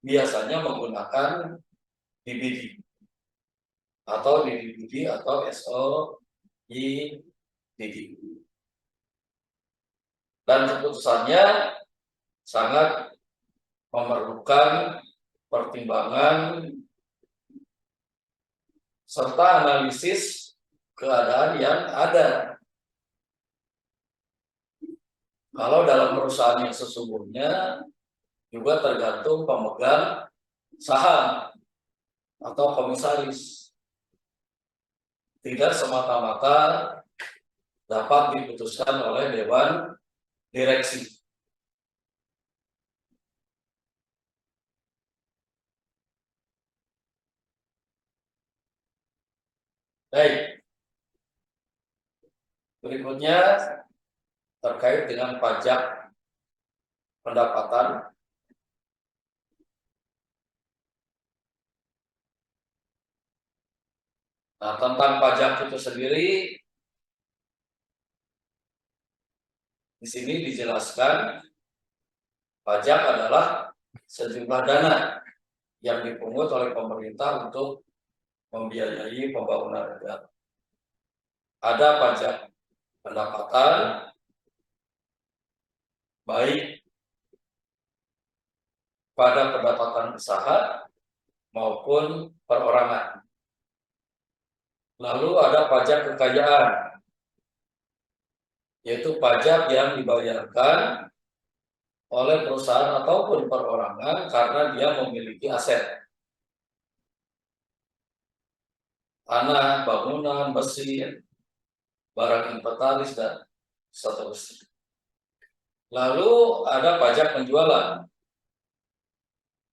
biasanya menggunakan DBD atau DDBD atau SOYDD. Dan keputusannya sangat memerlukan pertimbangan serta analisis keadaan yang ada. Kalau dalam perusahaan yang sesungguhnya juga tergantung pemegang saham atau komisaris. Tidak semata-mata dapat diputuskan oleh dewan direksi. Baik. Berikutnya terkait dengan pajak pendapatan. Nah, tentang pajak itu sendiri, Di sini dijelaskan pajak adalah sejumlah dana yang dipungut oleh pemerintah untuk membiayai pembangunan negara. Ada pajak pendapatan, baik pada pendapatan usaha maupun perorangan. Lalu ada pajak kekayaan, yaitu pajak yang dibayarkan oleh perusahaan ataupun perorangan karena dia memiliki aset, tanah, bangunan, mesin, barang inventaris, dan seterusnya. Lalu ada pajak penjualan,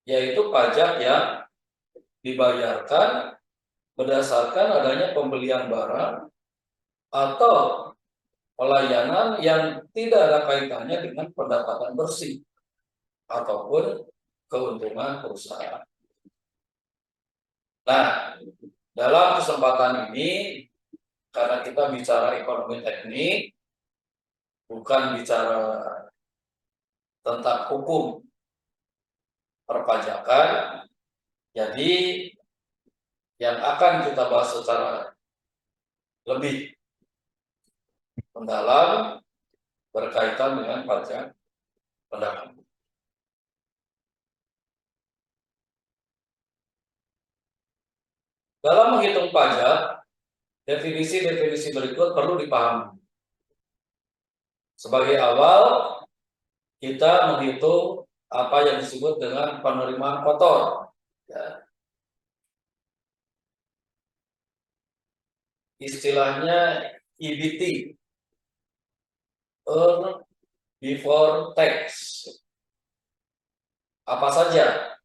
yaitu pajak yang dibayarkan berdasarkan adanya pembelian barang atau pelayanan yang tidak ada kaitannya dengan pendapatan bersih ataupun keuntungan perusahaan. Nah, dalam kesempatan ini, karena kita bicara ekonomi teknik, bukan bicara tentang hukum perpajakan, jadi yang akan kita bahas secara lebih mendalam berkaitan dengan pajak pendapatan. Dalam menghitung pajak, definisi-definisi berikut perlu dipahami. Sebagai awal, kita menghitung apa yang disebut dengan penerimaan kotor. Ya. Istilahnya EBT, Earn Before Tax. Apa saja?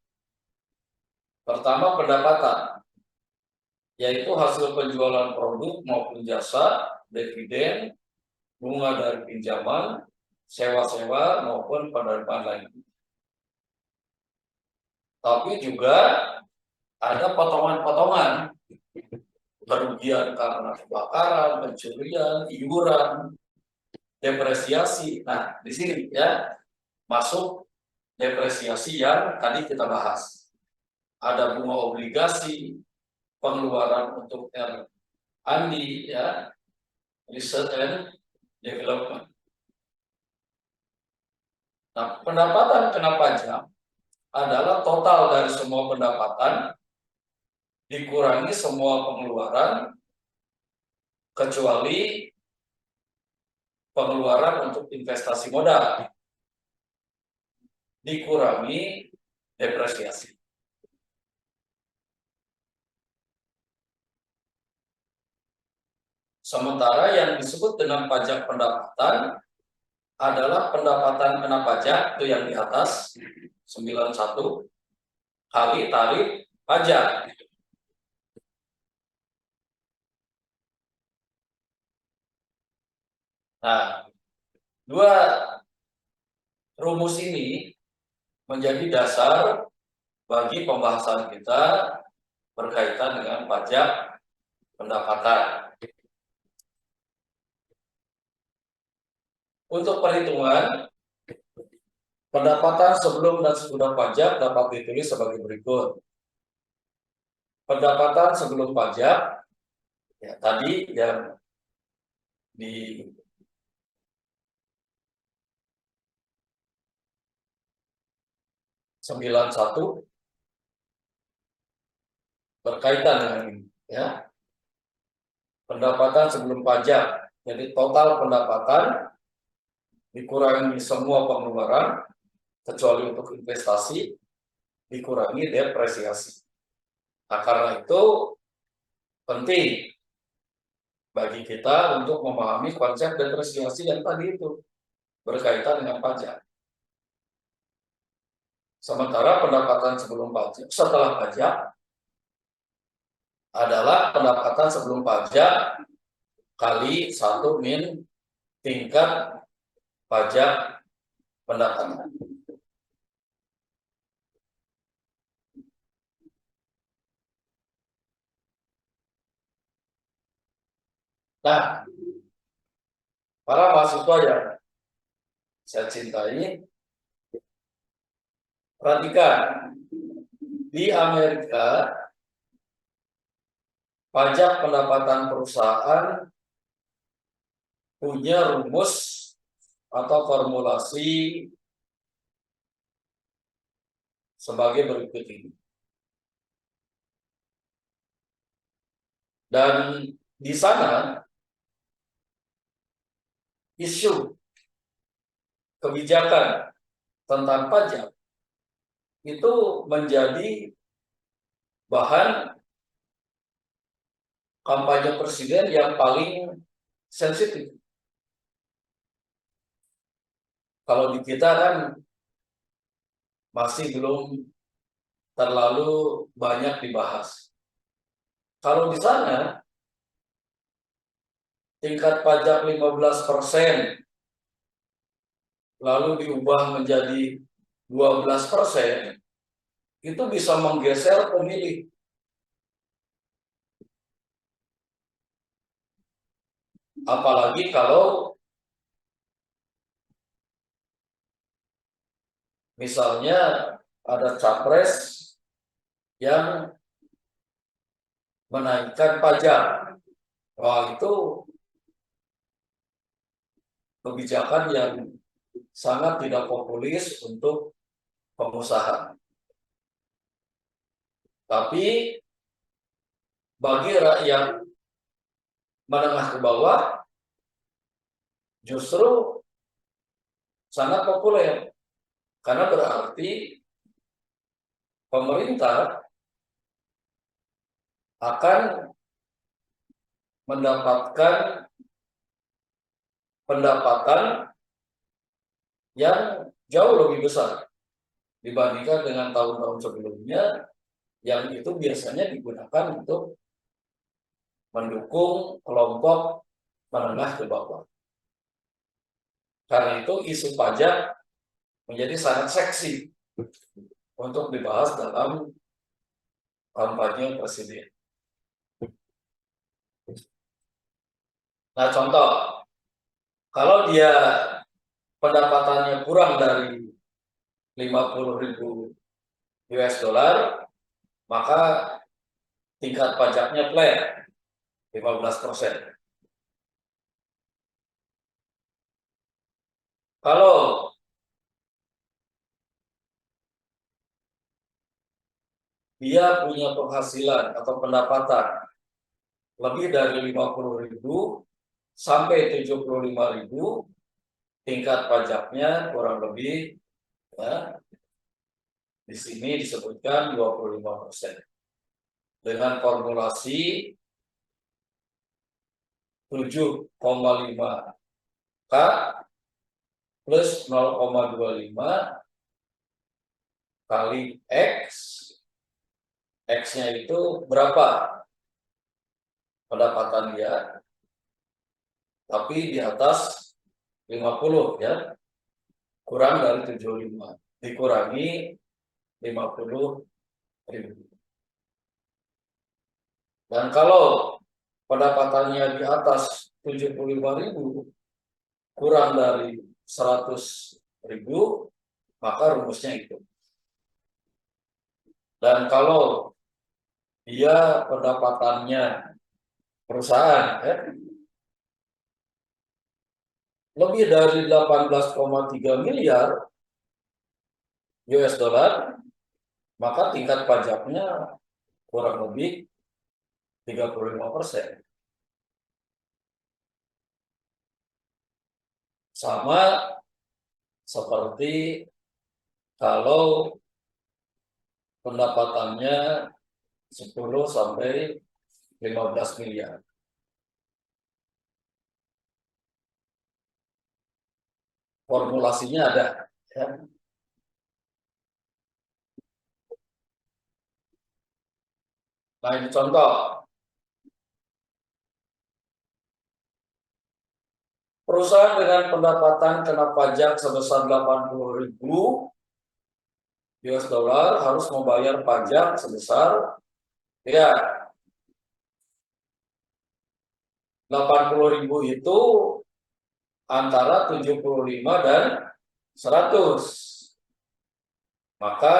Pertama, pendapatan, yaitu hasil penjualan produk maupun jasa, dividen, bunga dari pinjaman, sewa-sewa maupun penerimaan lain. Tapi juga ada potongan-potongan, kerugian karena kebakaran, pencurian, iuran, depresiasi. Nah, di sini ya masuk depresiasi yang tadi kita bahas. Ada bunga obligasi, pengeluaran untuk R&D, ya, research and development. Nah, pendapatan kena pajak adalah total dari semua pendapatan dikurangi semua pengeluaran kecuali pengeluaran untuk investasi modal, dikurangi depresiasi. Sementara yang disebut dengan pajak pendapatan adalah pendapatan kena pajak, itu yang di atas 91 kali tarif pajak. Nah, dua rumus ini menjadi dasar bagi pembahasan kita berkaitan dengan pajak pendapatan. Untuk perhitungan pendapatan sebelum dan sesudah pajak dapat ditulis sebagai berikut. Pendapatan sebelum pajak, ya, tadi yang di satu berkaitan dengan ini, ya. Pendapatan sebelum pajak, jadi total pendapatan dikurangi semua pengeluaran kecuali untuk investasi, dikurangi depresiasi. Nah, karena itu penting bagi kita untuk memahami konsep depresiasi yang tadi itu berkaitan dengan pajak. Sementara pendapatan sebelum pajak, setelah pajak adalah pendapatan sebelum pajak kali 1 min tingkat pajak pendapatan. Nah, para mahasiswa yang saya cintai. Perhatikan, di Amerika pajak pendapatan perusahaan punya rumus atau formulasi sebagai berikut ini. Dan di sana isu kebijakan tentang pajak itu menjadi bahan kampanye presiden yang paling sensitif. Kalau di kita kan masih belum terlalu banyak dibahas. Kalau di sana tingkat pajak 15% lalu diubah menjadi 12%, itu bisa menggeser pemilih. Apalagi kalau misalnya ada capres yang menaikkan pajak. Wah, itu kebijakan yang sangat tidak populis untuk pengusaha. Tapi bagi rakyat menengah ke bawah justru sangat populer. Karena berarti pemerintah akan mendapatkan pendapatan yang jauh lebih besar dibandingkan dengan tahun-tahun sebelumnya, yang itu biasanya digunakan untuk mendukung kelompok menengah ke bawah. Karena itu isu pajak menjadi sangat seksi untuk dibahas dalam kampanye presiden. Nah, contoh, kalau dia pendapatannya kurang dari 50.000 US dollar, maka tingkat pajaknya flat 15%. Kalau dia punya penghasilan atau pendapatan lebih dari 50.000 sampai 75.000, tingkat pajaknya kurang lebih, ya, di sini disebutkan 25%. Dengan formulasi 7,5 K plus 0,25 kali X. X-nya itu berapa pendapatan dia, tapi di atas 50, ya, kurang dari 75, dikurangi 50.000. Dan kalau pendapatannya di atas 75.000 kurang dari 100.000, maka rumusnya itu. Dan kalau dia pendapatannya perusahaan, ya, lebih dari 18,3 miliar US dollar, maka tingkat pajaknya kurang lebih 35%. Sama seperti kalau pendapatannya 10 sampai 15 miliar. Formulasinya ada, ya. Nah, ini contoh. Perusahaan dengan pendapatan kena pajak sebesar 80.000 US dollar harus membayar pajak sebesar, ya, 80.000 itu antara 75 dan 100. Maka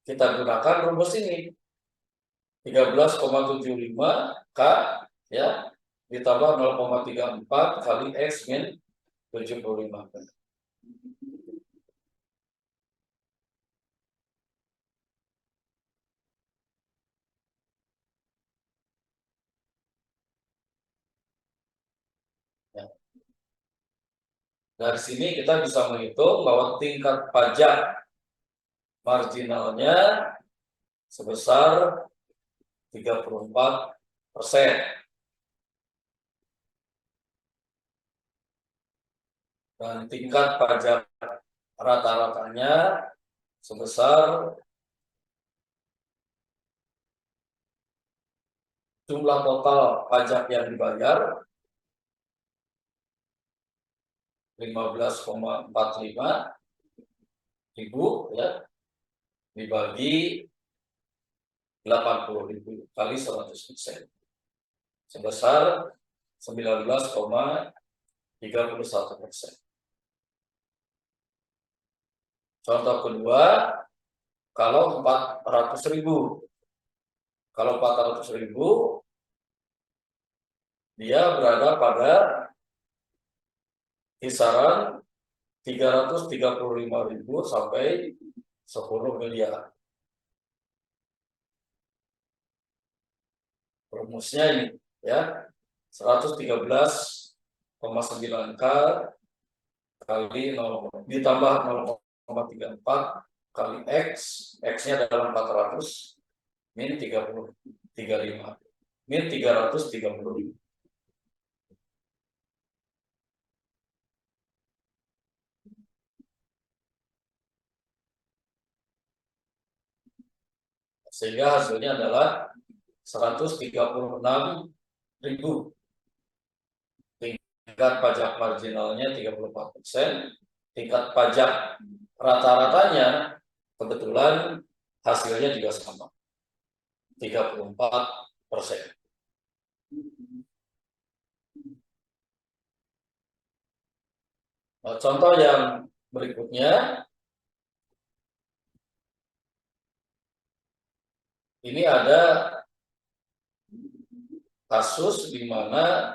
kita gunakan rumus ini. 13,75 K ya ditambah 0,34 kali X min 75. Ya. Dari sini kita bisa menghitung bahwa tingkat pajak marginalnya sebesar 34%. Dan tingkat pajak rata-ratanya sebesar jumlah total pajak yang dibayar 15,45 ribu ya dibagi 80.000 kali 100% sebesar 19,31%. Contoh kedua, kalau 400.000, dia berada pada kisaran 335.000 sampai 10 miliar. Rumusnya ini ya 113,9 K kali 0 ditambah 0,34 kali X, X-nya adalah 400 min 35 min 330. Sehingga hasilnya adalah 136.000. Tingkat pajak marginalnya 34%, tingkat pajak rata-ratanya kebetulan hasilnya juga sama, 34%. Nah, contoh yang berikutnya, ini ada kasus di mana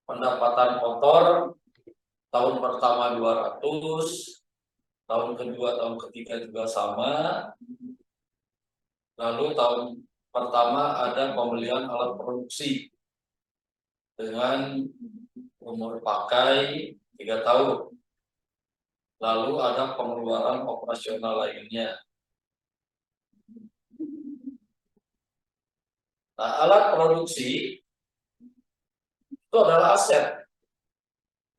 pendapatan kotor tahun pertama 200, tahun kedua, tahun ketiga juga sama. Lalu tahun pertama ada pembelian alat produksi dengan umur pakai 3 tahun. Lalu ada pengeluaran operasional lainnya. Nah, alat produksi itu adalah aset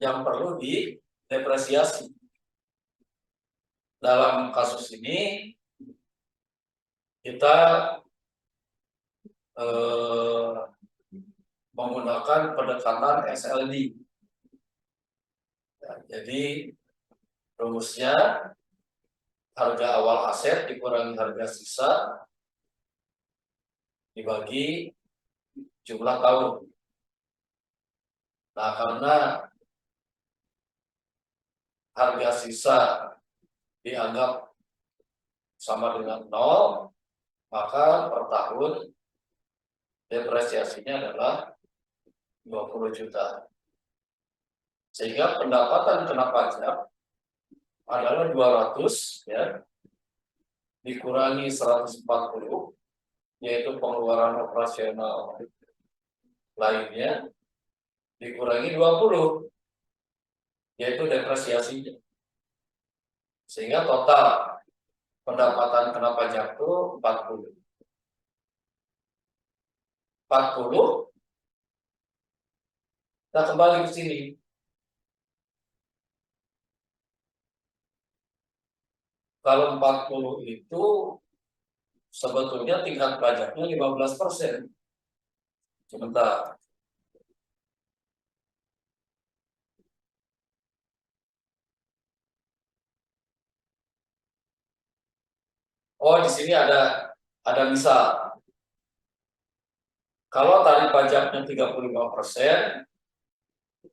yang perlu didepresiasi. Dalam kasus ini kita menggunakan pendekatan SLD. Ya, jadi rumusnya harga awal aset dikurangi harga sisa dibagi jumlah tahun. Nah, karena harga sisa dianggap sama dengan 0, maka per tahun depresiasinya adalah 20 juta. Sehingga pendapatan kena pajak adalah 200 ya, dikurangi 140, yaitu pengeluaran operasional lainnya, dikurangi 20, yaitu depresiasinya. Sehingga total pendapatan kena pajak itu 40. 40, kita kembali ke sini. Kalau 40 itu sebetulnya tingkat pajaknya 15%. Sebentar. Oh, di sini ada misal. Kalau tarif pajaknya 35%,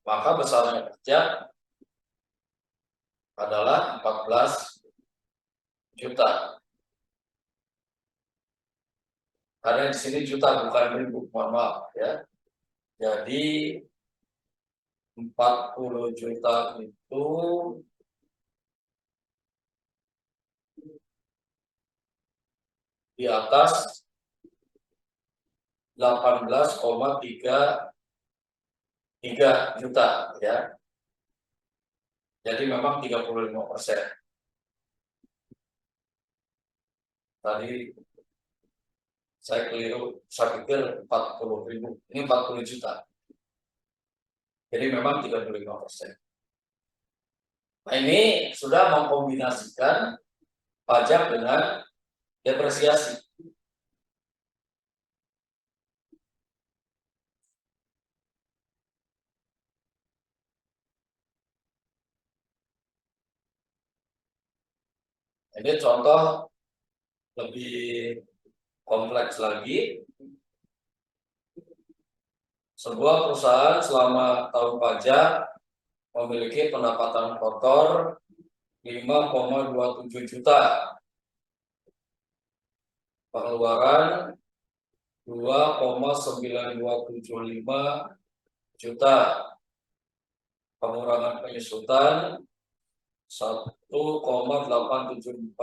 maka besarnya pajak adalah 14 juta. Karena di sini juta bukan ribu, mohon maaf ya. Jadi 40 juta itu di atas 18,33 juta ya. Jadi memang 35%. Tadi saya keliru, saya pikir 40.000. Ini 40 juta. Jadi memang 35%. Nah ini sudah mengkombinasikan pajak dengan depresiasi. Ini contoh lebih kompleks lagi. Sebuah perusahaan selama tahun pajak memiliki pendapatan kotor 5,27 juta. Pengeluaran 2,9275 juta. Pengurangan penyusutan 1,8743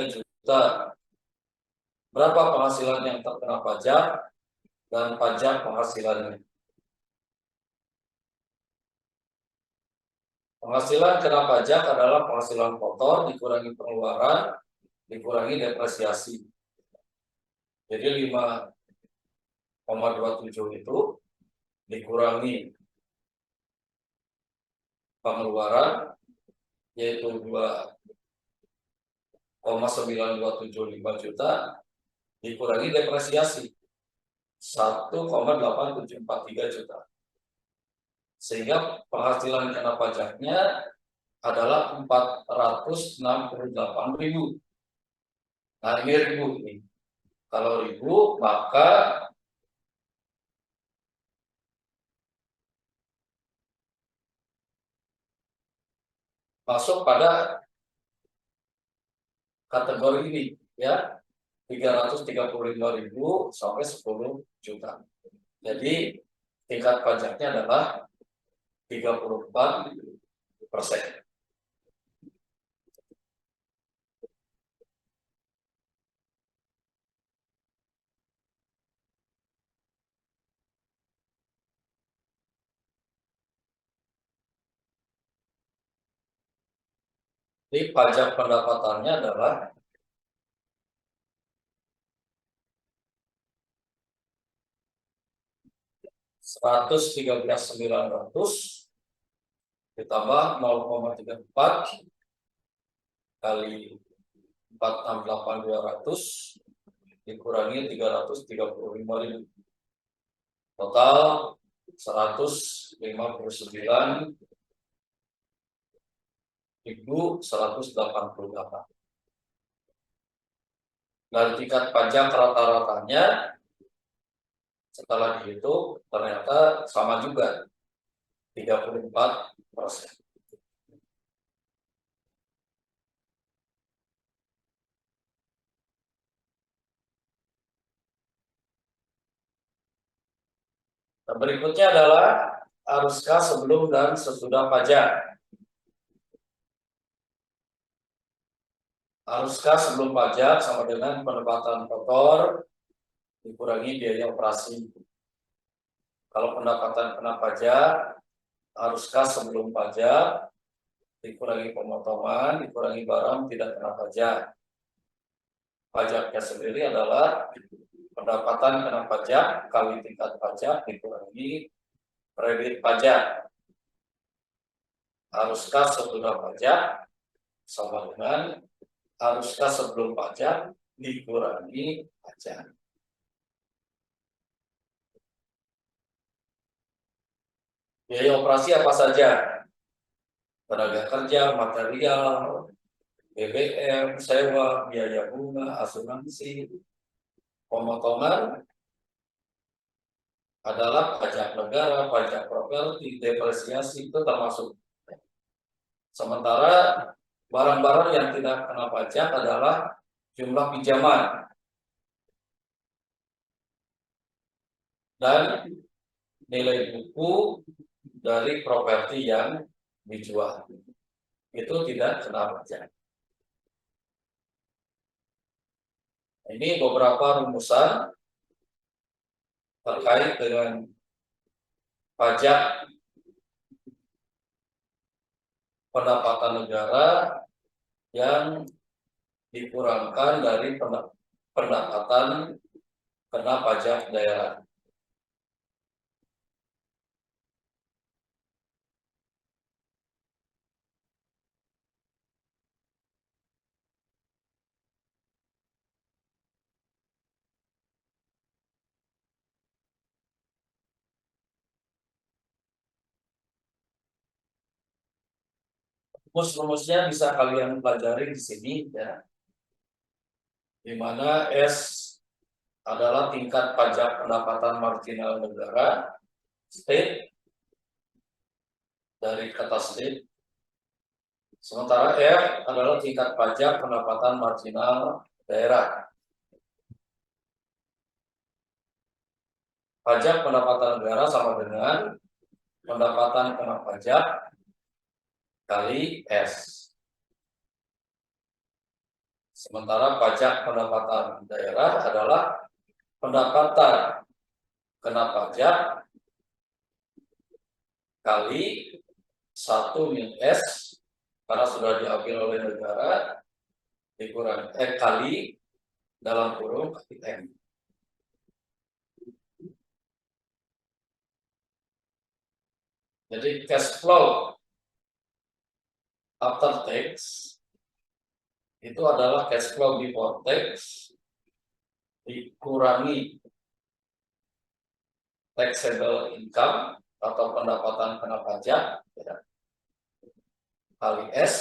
juta. Berapa penghasilan yang terkena pajak dan pajak penghasilannya? Penghasilan kena pajak adalah penghasilan kotor dikurangi pengeluaran dikurangi depresiasi. Jadi 5,27 itu dikurangi pengeluaran yaitu 2,9275 juta dikurangi depresiasi 1,8743 juta. Sehingga penghasilan kena pajaknya adalah 468.000. Nah ini ribu ini. Kalau ribu maka masuk pada kategori ini ya, 335.000 sampai 10 juta. Jadi tingkat pajaknya adalah 34%. Jadi pajak pendapatannya adalah 113.900 ditambah 0,34 kali 468.200 dikurangi 335.000. Total 159.188. Dan tingkat pajak rata-ratanya setelah dihitung ternyata sama juga 34%. Nah, berikutnya adalah aruskah sebelum dan sesudah pajak. Aruskah sebelum pajak sama dengan pendapatan kotor dikurangi biaya operasi. Kalau pendapatan kena pajak, aruskah sebelum pajak dikurangi pemotongan, dikurangi barang tidak kena pajak. Pajaknya sendiri adalah pendapatan kena pajak kali tingkat pajak dikurangi kredit pajak. Aruskah sesudah pajak sama dengan aruskah sebelum pajak dikurangi pajak. Biaya operasi apa saja? Tenaga kerja, material, BBM, sewa, biaya bunga, asuransi. Pemotongan adalah pajak negara, pajak properti, depresiasi itu termasuk. Sementara barang-barang yang tidak kena pajak adalah jumlah pinjaman dan nilai buku dari properti yang dijual. Itu tidak kena pajak. Ini beberapa rumusan terkait dengan pajak pendapatan negara yang dikurangkan dari pendapatan kena pajak daerah. Rumus-rumusnya bisa kalian pelajari di sini ya. Di mana S adalah tingkat pajak pendapatan marginal negara, state, dari kata state. Sementara F adalah tingkat pajak pendapatan marginal daerah. Pajak pendapatan negara sama dengan pendapatan kena pajak kali S. Sementara pajak pendapatan daerah adalah pendapatan kena pajak kali 1 min S karena sudah diambil oleh negara dikurangi kali dalam kurung kali M. Jadi cash flow after tax itu adalah cash flow before tax dikurangi taxable income atau pendapatan kena pajak ya, kali S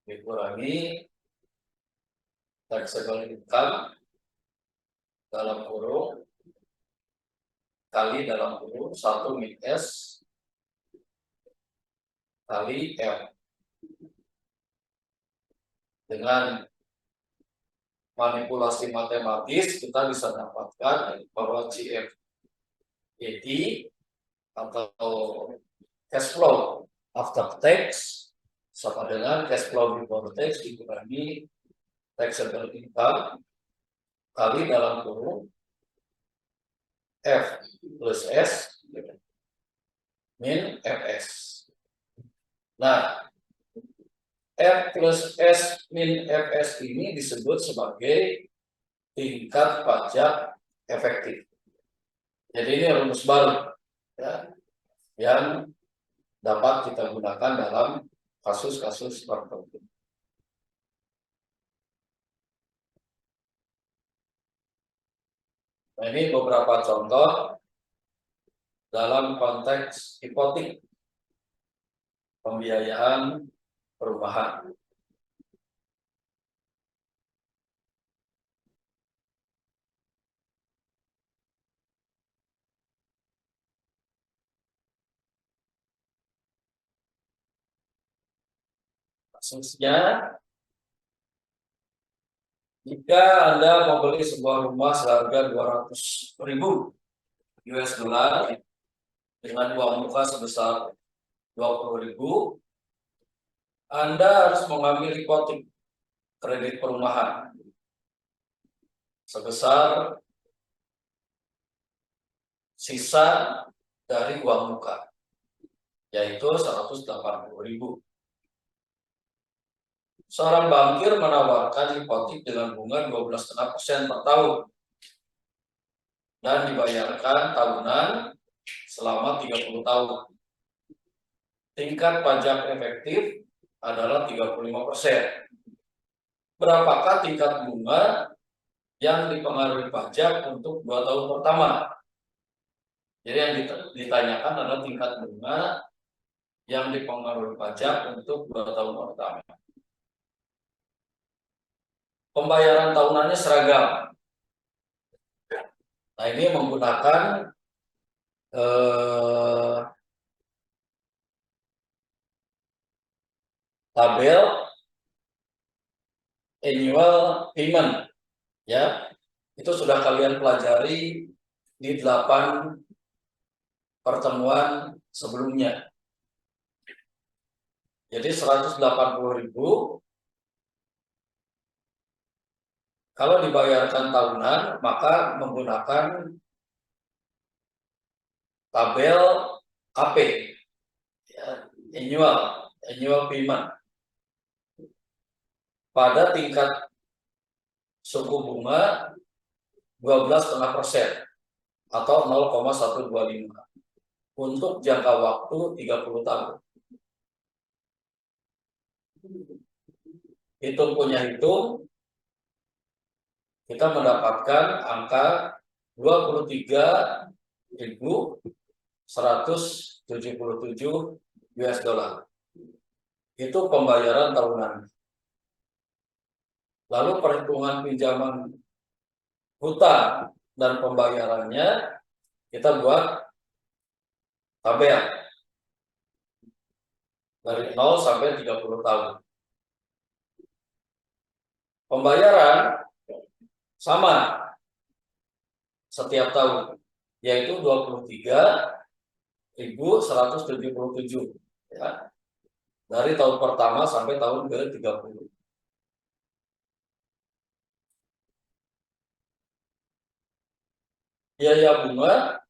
dikurangi taxable income dalam kurung kali dalam kurung 1 min S kali M. Dengan manipulasi matematis kita bisa dapatkan bahwa GFAT atau cash flow after tax sama dengan cash flow before tax dikurangi taxable income kali dalam kurung F plus S min FS. Nah, F plus S min FS ini disebut sebagai tingkat pajak efektif. Jadi ini rumus baru ya, yang dapat kita gunakan dalam kasus-kasus tertentu. Nah, ini beberapa contoh dalam konteks hipotek pembiayaan perumahan. Kasusnya, jika Anda membeli sebuah rumah seharga 200.000 US dollar dengan uang muka sebesar 20.000, Anda harus mengambil hipotek kredit perumahan sebesar sisa dari uang muka, yaitu 180.000. Seorang bankir menawarkan hipotek dengan bunga 12,5% per tahun dan dibayarkan tahunan selama 30 tahun. Tingkat pajak efektif adalah 35%. Berapakah tingkat bunga yang dipengaruhi pajak untuk 2 tahun pertama? Jadi yang ditanyakan adalah tingkat bunga yang dipengaruhi pajak untuk 2 tahun pertama. Pembayaran tahunannya seragam. Nah, ini menggunakan tabel annual payment, ya. Itu sudah kalian pelajari di 8 pertemuan sebelumnya. Jadi 180.000 kalau dibayarkan tahunan maka menggunakan tabel AP, ya, annual payment pada tingkat suku bunga 12,5% atau 0,125 untuk jangka waktu 30 tahun. Hitung punya hitung, kita mendapatkan angka 23.177 US dollar. Itu pembayaran tahunan. Lalu perhitungan pinjaman hutang dan pembayarannya kita buat tabel dari 0 sampai 30 tahun. Pembayaran sama setiap tahun, yaitu 23.177, ya, dari tahun pertama sampai tahun ke-30. Biaya bunga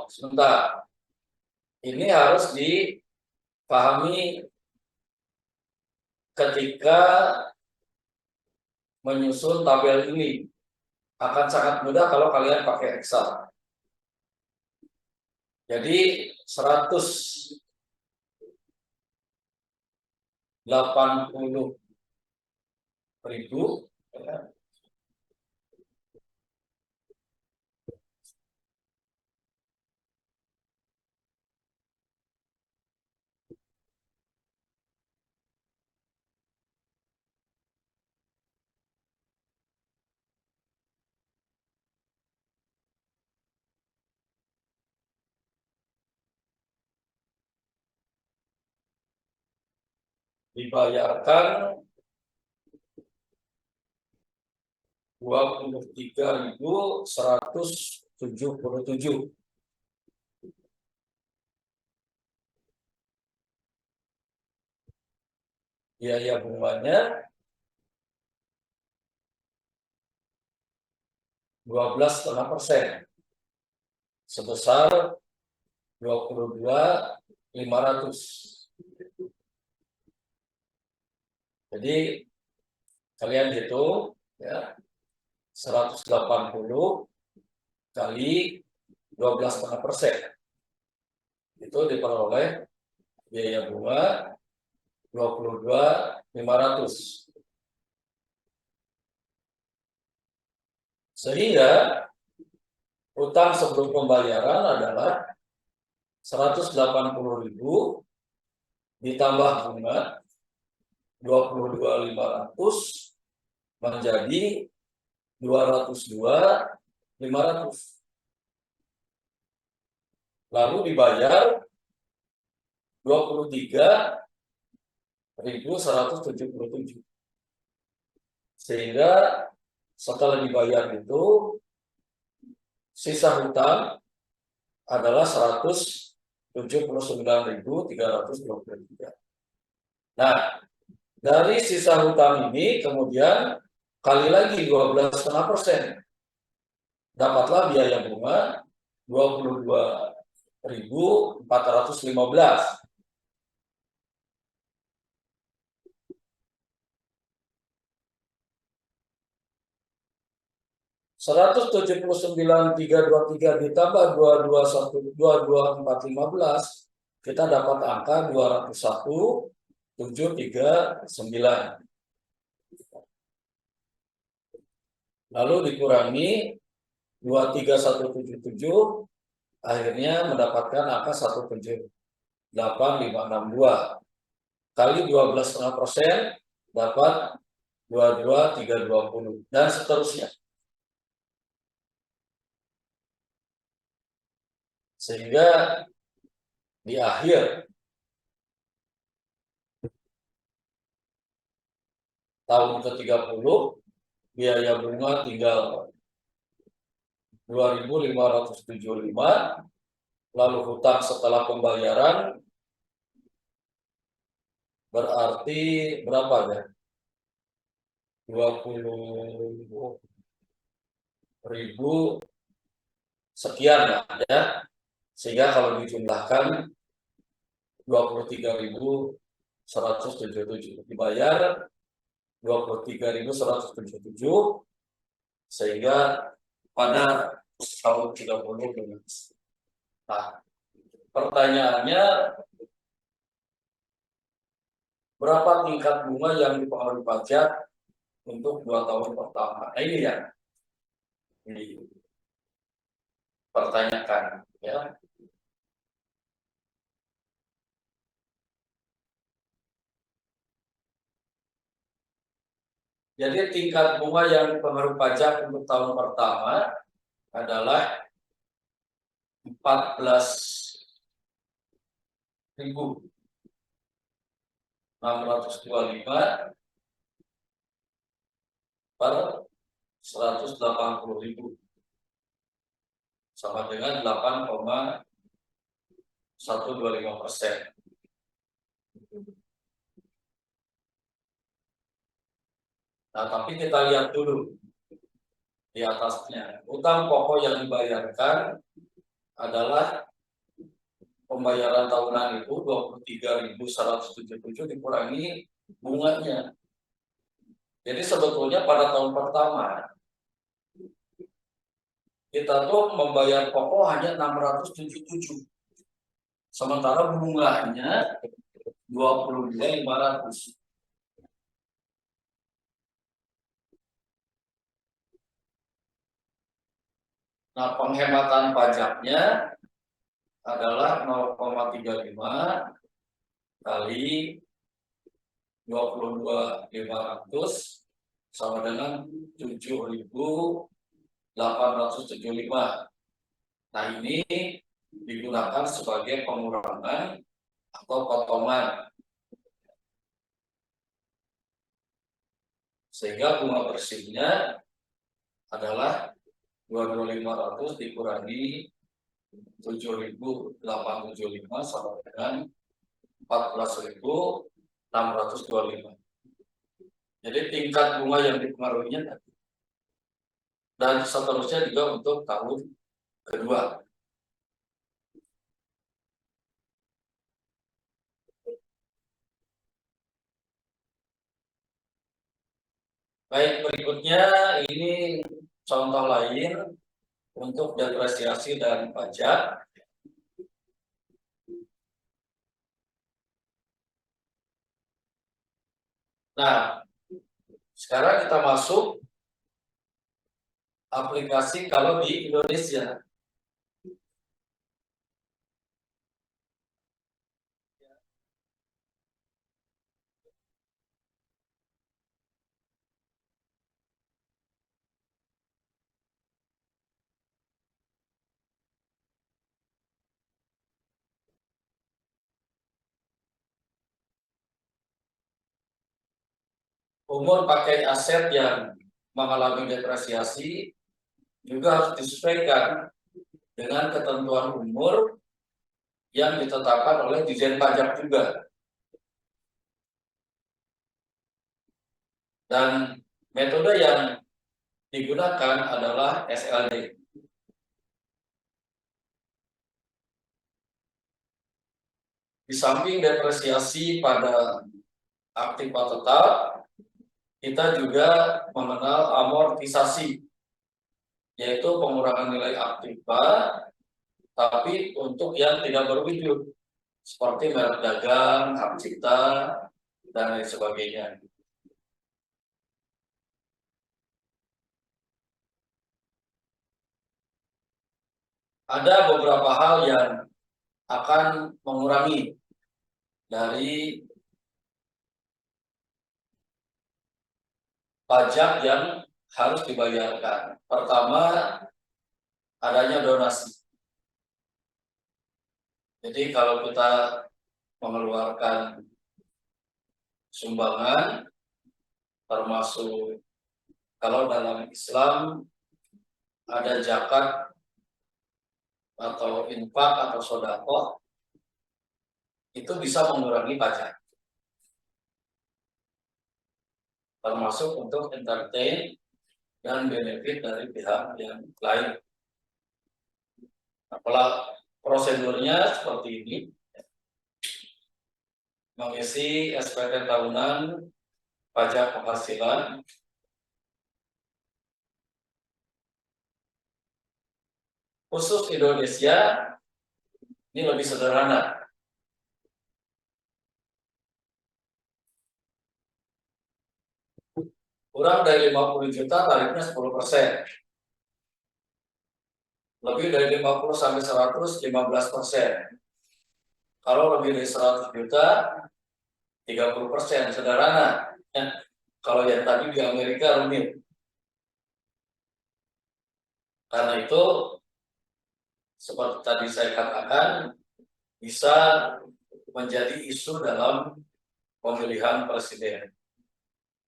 sebentar. Ini harus dipahami ketika menyusun tabel ini. Akan sangat mudah kalau kalian pakai Excel. Jadi 180.000, ya, dibayarkan 23.177. Biaya bunganya 12,5% sebesar 22.500. Jadi kalian hitung, ya, 180 kali 12,5%. Itu diperoleh biaya bunga 22.500. Sehingga utang sebelum pembayaran adalah 180.000 ditambah bunga 22.500 menjadi 202.500. Lalu dibayar 23.177. Sehingga setelah dibayar itu sisa hutang adalah 179.323. Nah, dari sisa hutang ini kemudian kali lagi 12,5%. Dapatlah biaya bunga 22.415. (179.323) ditambah 221.22415, kita dapat angka 201.739. Lalu dikurangi 23177 akhirnya mendapatkan angka 178.562 kali 12,5% dapat 22.320 dan seterusnya. Sehingga di akhir tahun ke-30 biaya bunga tinggal 2.575, lalu hutang setelah pembayaran berarti berapa ya? 20.000 sekian ya. Sehingga kalau dijumlahkan 23.177 dibayar 23.177 sehingga pada tahun 30 lunas. Nah, pertanyaannya berapa tingkat bunga yang dipengaruhi pajak untuk 2 tahun pertama? Nah, ini ya dipertanyakan ya. Jadi tingkat bunga yang dipengaruhi pajak untuk tahun pertama adalah 14.625 per 180.000 sama dengan 8,125%. Nah, tapi kita lihat dulu di atasnya. Utang pokok yang dibayarkan adalah pembayaran tahunan itu 23.177 dikurangi bunganya. Jadi sebetulnya pada tahun pertama kita tuh membayar pokok hanya 677. Sementara bunganya 22.500. Nah, penghematan pajaknya adalah 0,35 kali 22.500 sama dengan 7.875. Nah, ini digunakan sebagai pengurangan atau potongan. Sehingga bunga bersihnya adalah 22.500 dikurangi 7.875 sama dengan 14.625. Jadi tingkat bunga yang dipengaruhinya dan seterusnya juga untuk tahun kedua. Baik, berikutnya ini contoh lain untuk depresiasi dan pajak. Nah, sekarang kita masuk aplikasi kalau di Indonesia. Umur pakai aset yang mengalami depresiasi juga harus disesuaikan dengan ketentuan umur yang ditetapkan oleh Ditjen Pajak juga. Dan metode yang digunakan adalah SLD. Di samping depresiasi pada aktiva tetap, kita juga mengenal amortisasi, yaitu pengurangan nilai aktiva, tapi untuk yang tidak berwujud, seperti merek dagang, hak cipta, dan lain sebagainya. ada beberapa hal yang akan mengurangi dari pajak yang harus dibayarkan. Pertama, adanya donasi. Jadi kalau kita mengeluarkan sumbangan, termasuk kalau dalam Islam ada zakat atau infak atau sodako, itu bisa mengurangi pajak. Termasuk untuk entertain dan benefit dari pihak yang lain. Nah, prosedurnya seperti ini, mengisi SPT tahunan pajak penghasilan, khusus Indonesia ini lebih sederhana. Kurang dari 50 juta tarifnya 10%. Lebih dari 50 sampai 100, 15%. Kalau lebih dari 100 juta, 30%. Sederhana. Ya. Kalau yang tadi di Amerika rumit. Karena itu, seperti tadi saya katakan, bisa menjadi isu dalam pemilihan presiden.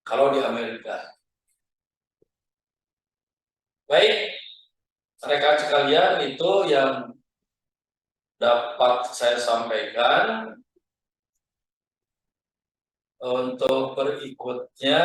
Kalau di Amerika. Baik, rekan sekalian, itu yang dapat saya sampaikan. Untuk berikutnya,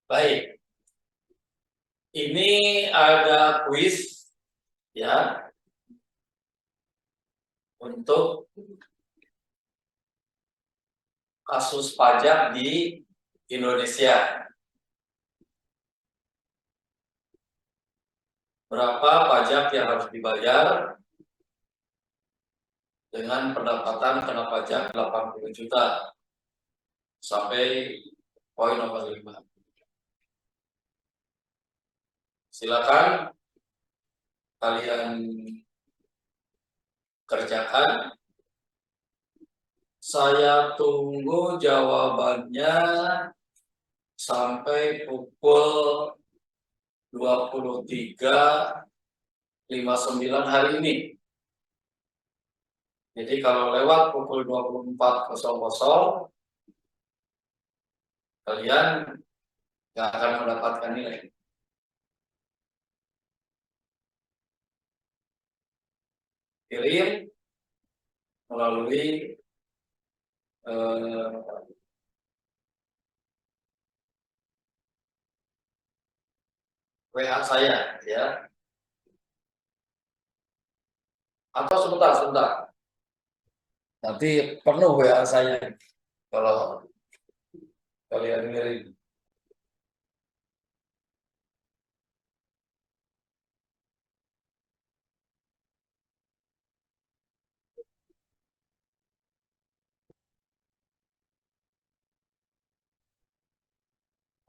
baik. Ini ada kuis ya untuk kasus pajak di Indonesia. Berapa pajak yang harus dibayar dengan pendapatan kena pajak 80 juta sampai poin nomor 5. Silakan kalian kerjakan. Saya tunggu jawabannya sampai pukul 23.59 hari ini. Jadi kalau lewat pukul 24.00, kalian nggak akan mendapatkan nilai. Kirim melalui WA saya ya. Atau sebentar. Nanti penuh WA saya kalau kalian ngirim.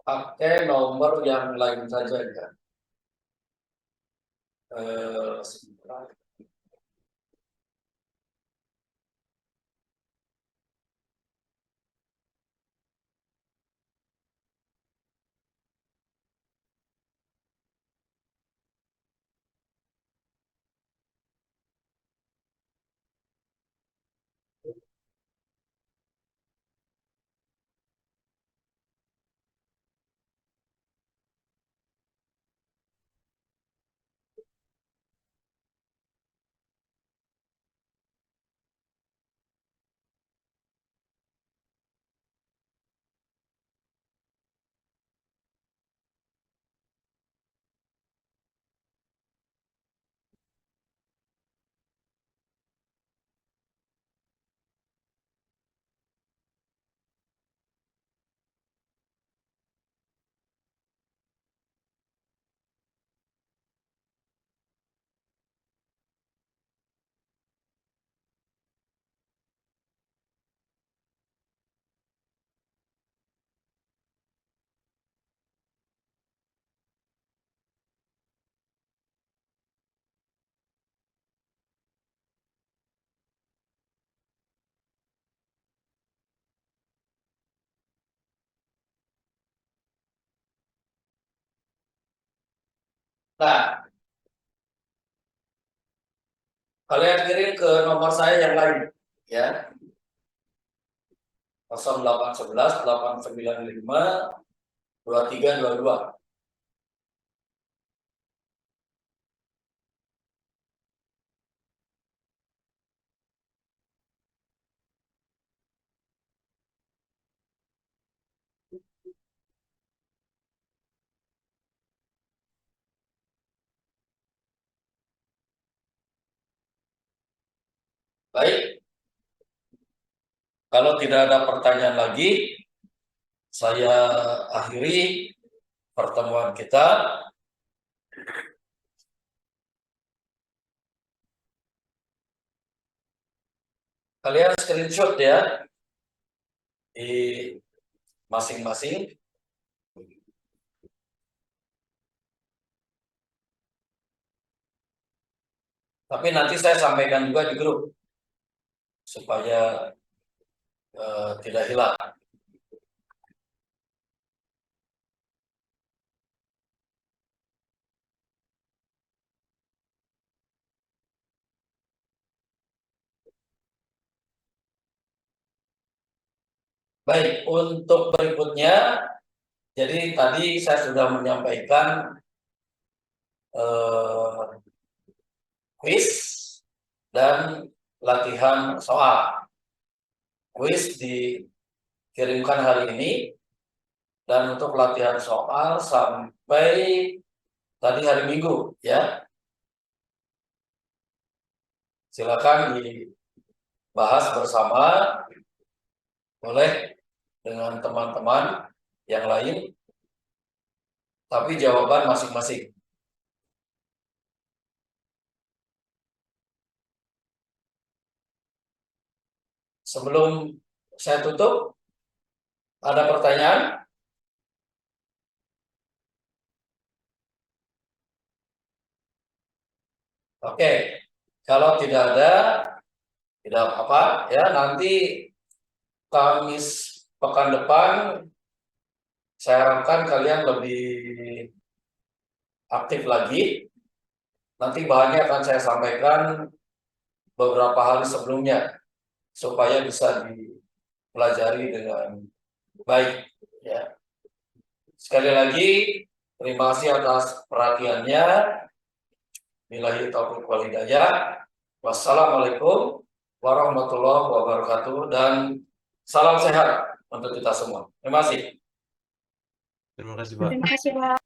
Pakai nomor yang lain saja ya. Sebentar. Nah, kalian kirim ke nomor saya yang lain, ya. 0811 895 2322. Baik, kalau tidak ada pertanyaan lagi, saya akhiri pertemuan kita. Kalian screenshot ya di masing-masing. Tapi nanti saya sampaikan juga di grup supaya tidak hilang. Baik, untuk berikutnya, jadi tadi saya sudah menyampaikan quiz dan latihan soal. Quiz dikirimkan hari ini, dan untuk latihan soal sampai tadi hari Minggu, ya. Silakan dibahas bersama oleh dengan teman-teman yang lain, tapi jawaban masing-masing. Sebelum saya tutup, ada pertanyaan? Oke, kalau tidak ada, tidak apa-apa ya. Nanti Kamis pekan depan, saya harapkan kalian lebih aktif lagi. Nanti bahannya akan saya sampaikan beberapa hari sebelumnya, supaya bisa dipelajari dengan baik. Ya. Sekali lagi, terima kasih atas perhatiannya. Billahi taufiq wal hidayah. Wassalamualaikum warahmatullahi wabarakatuh, dan salam sehat untuk kita semua. Terima kasih. Terima kasih, Pak. Terima kasih, Pak.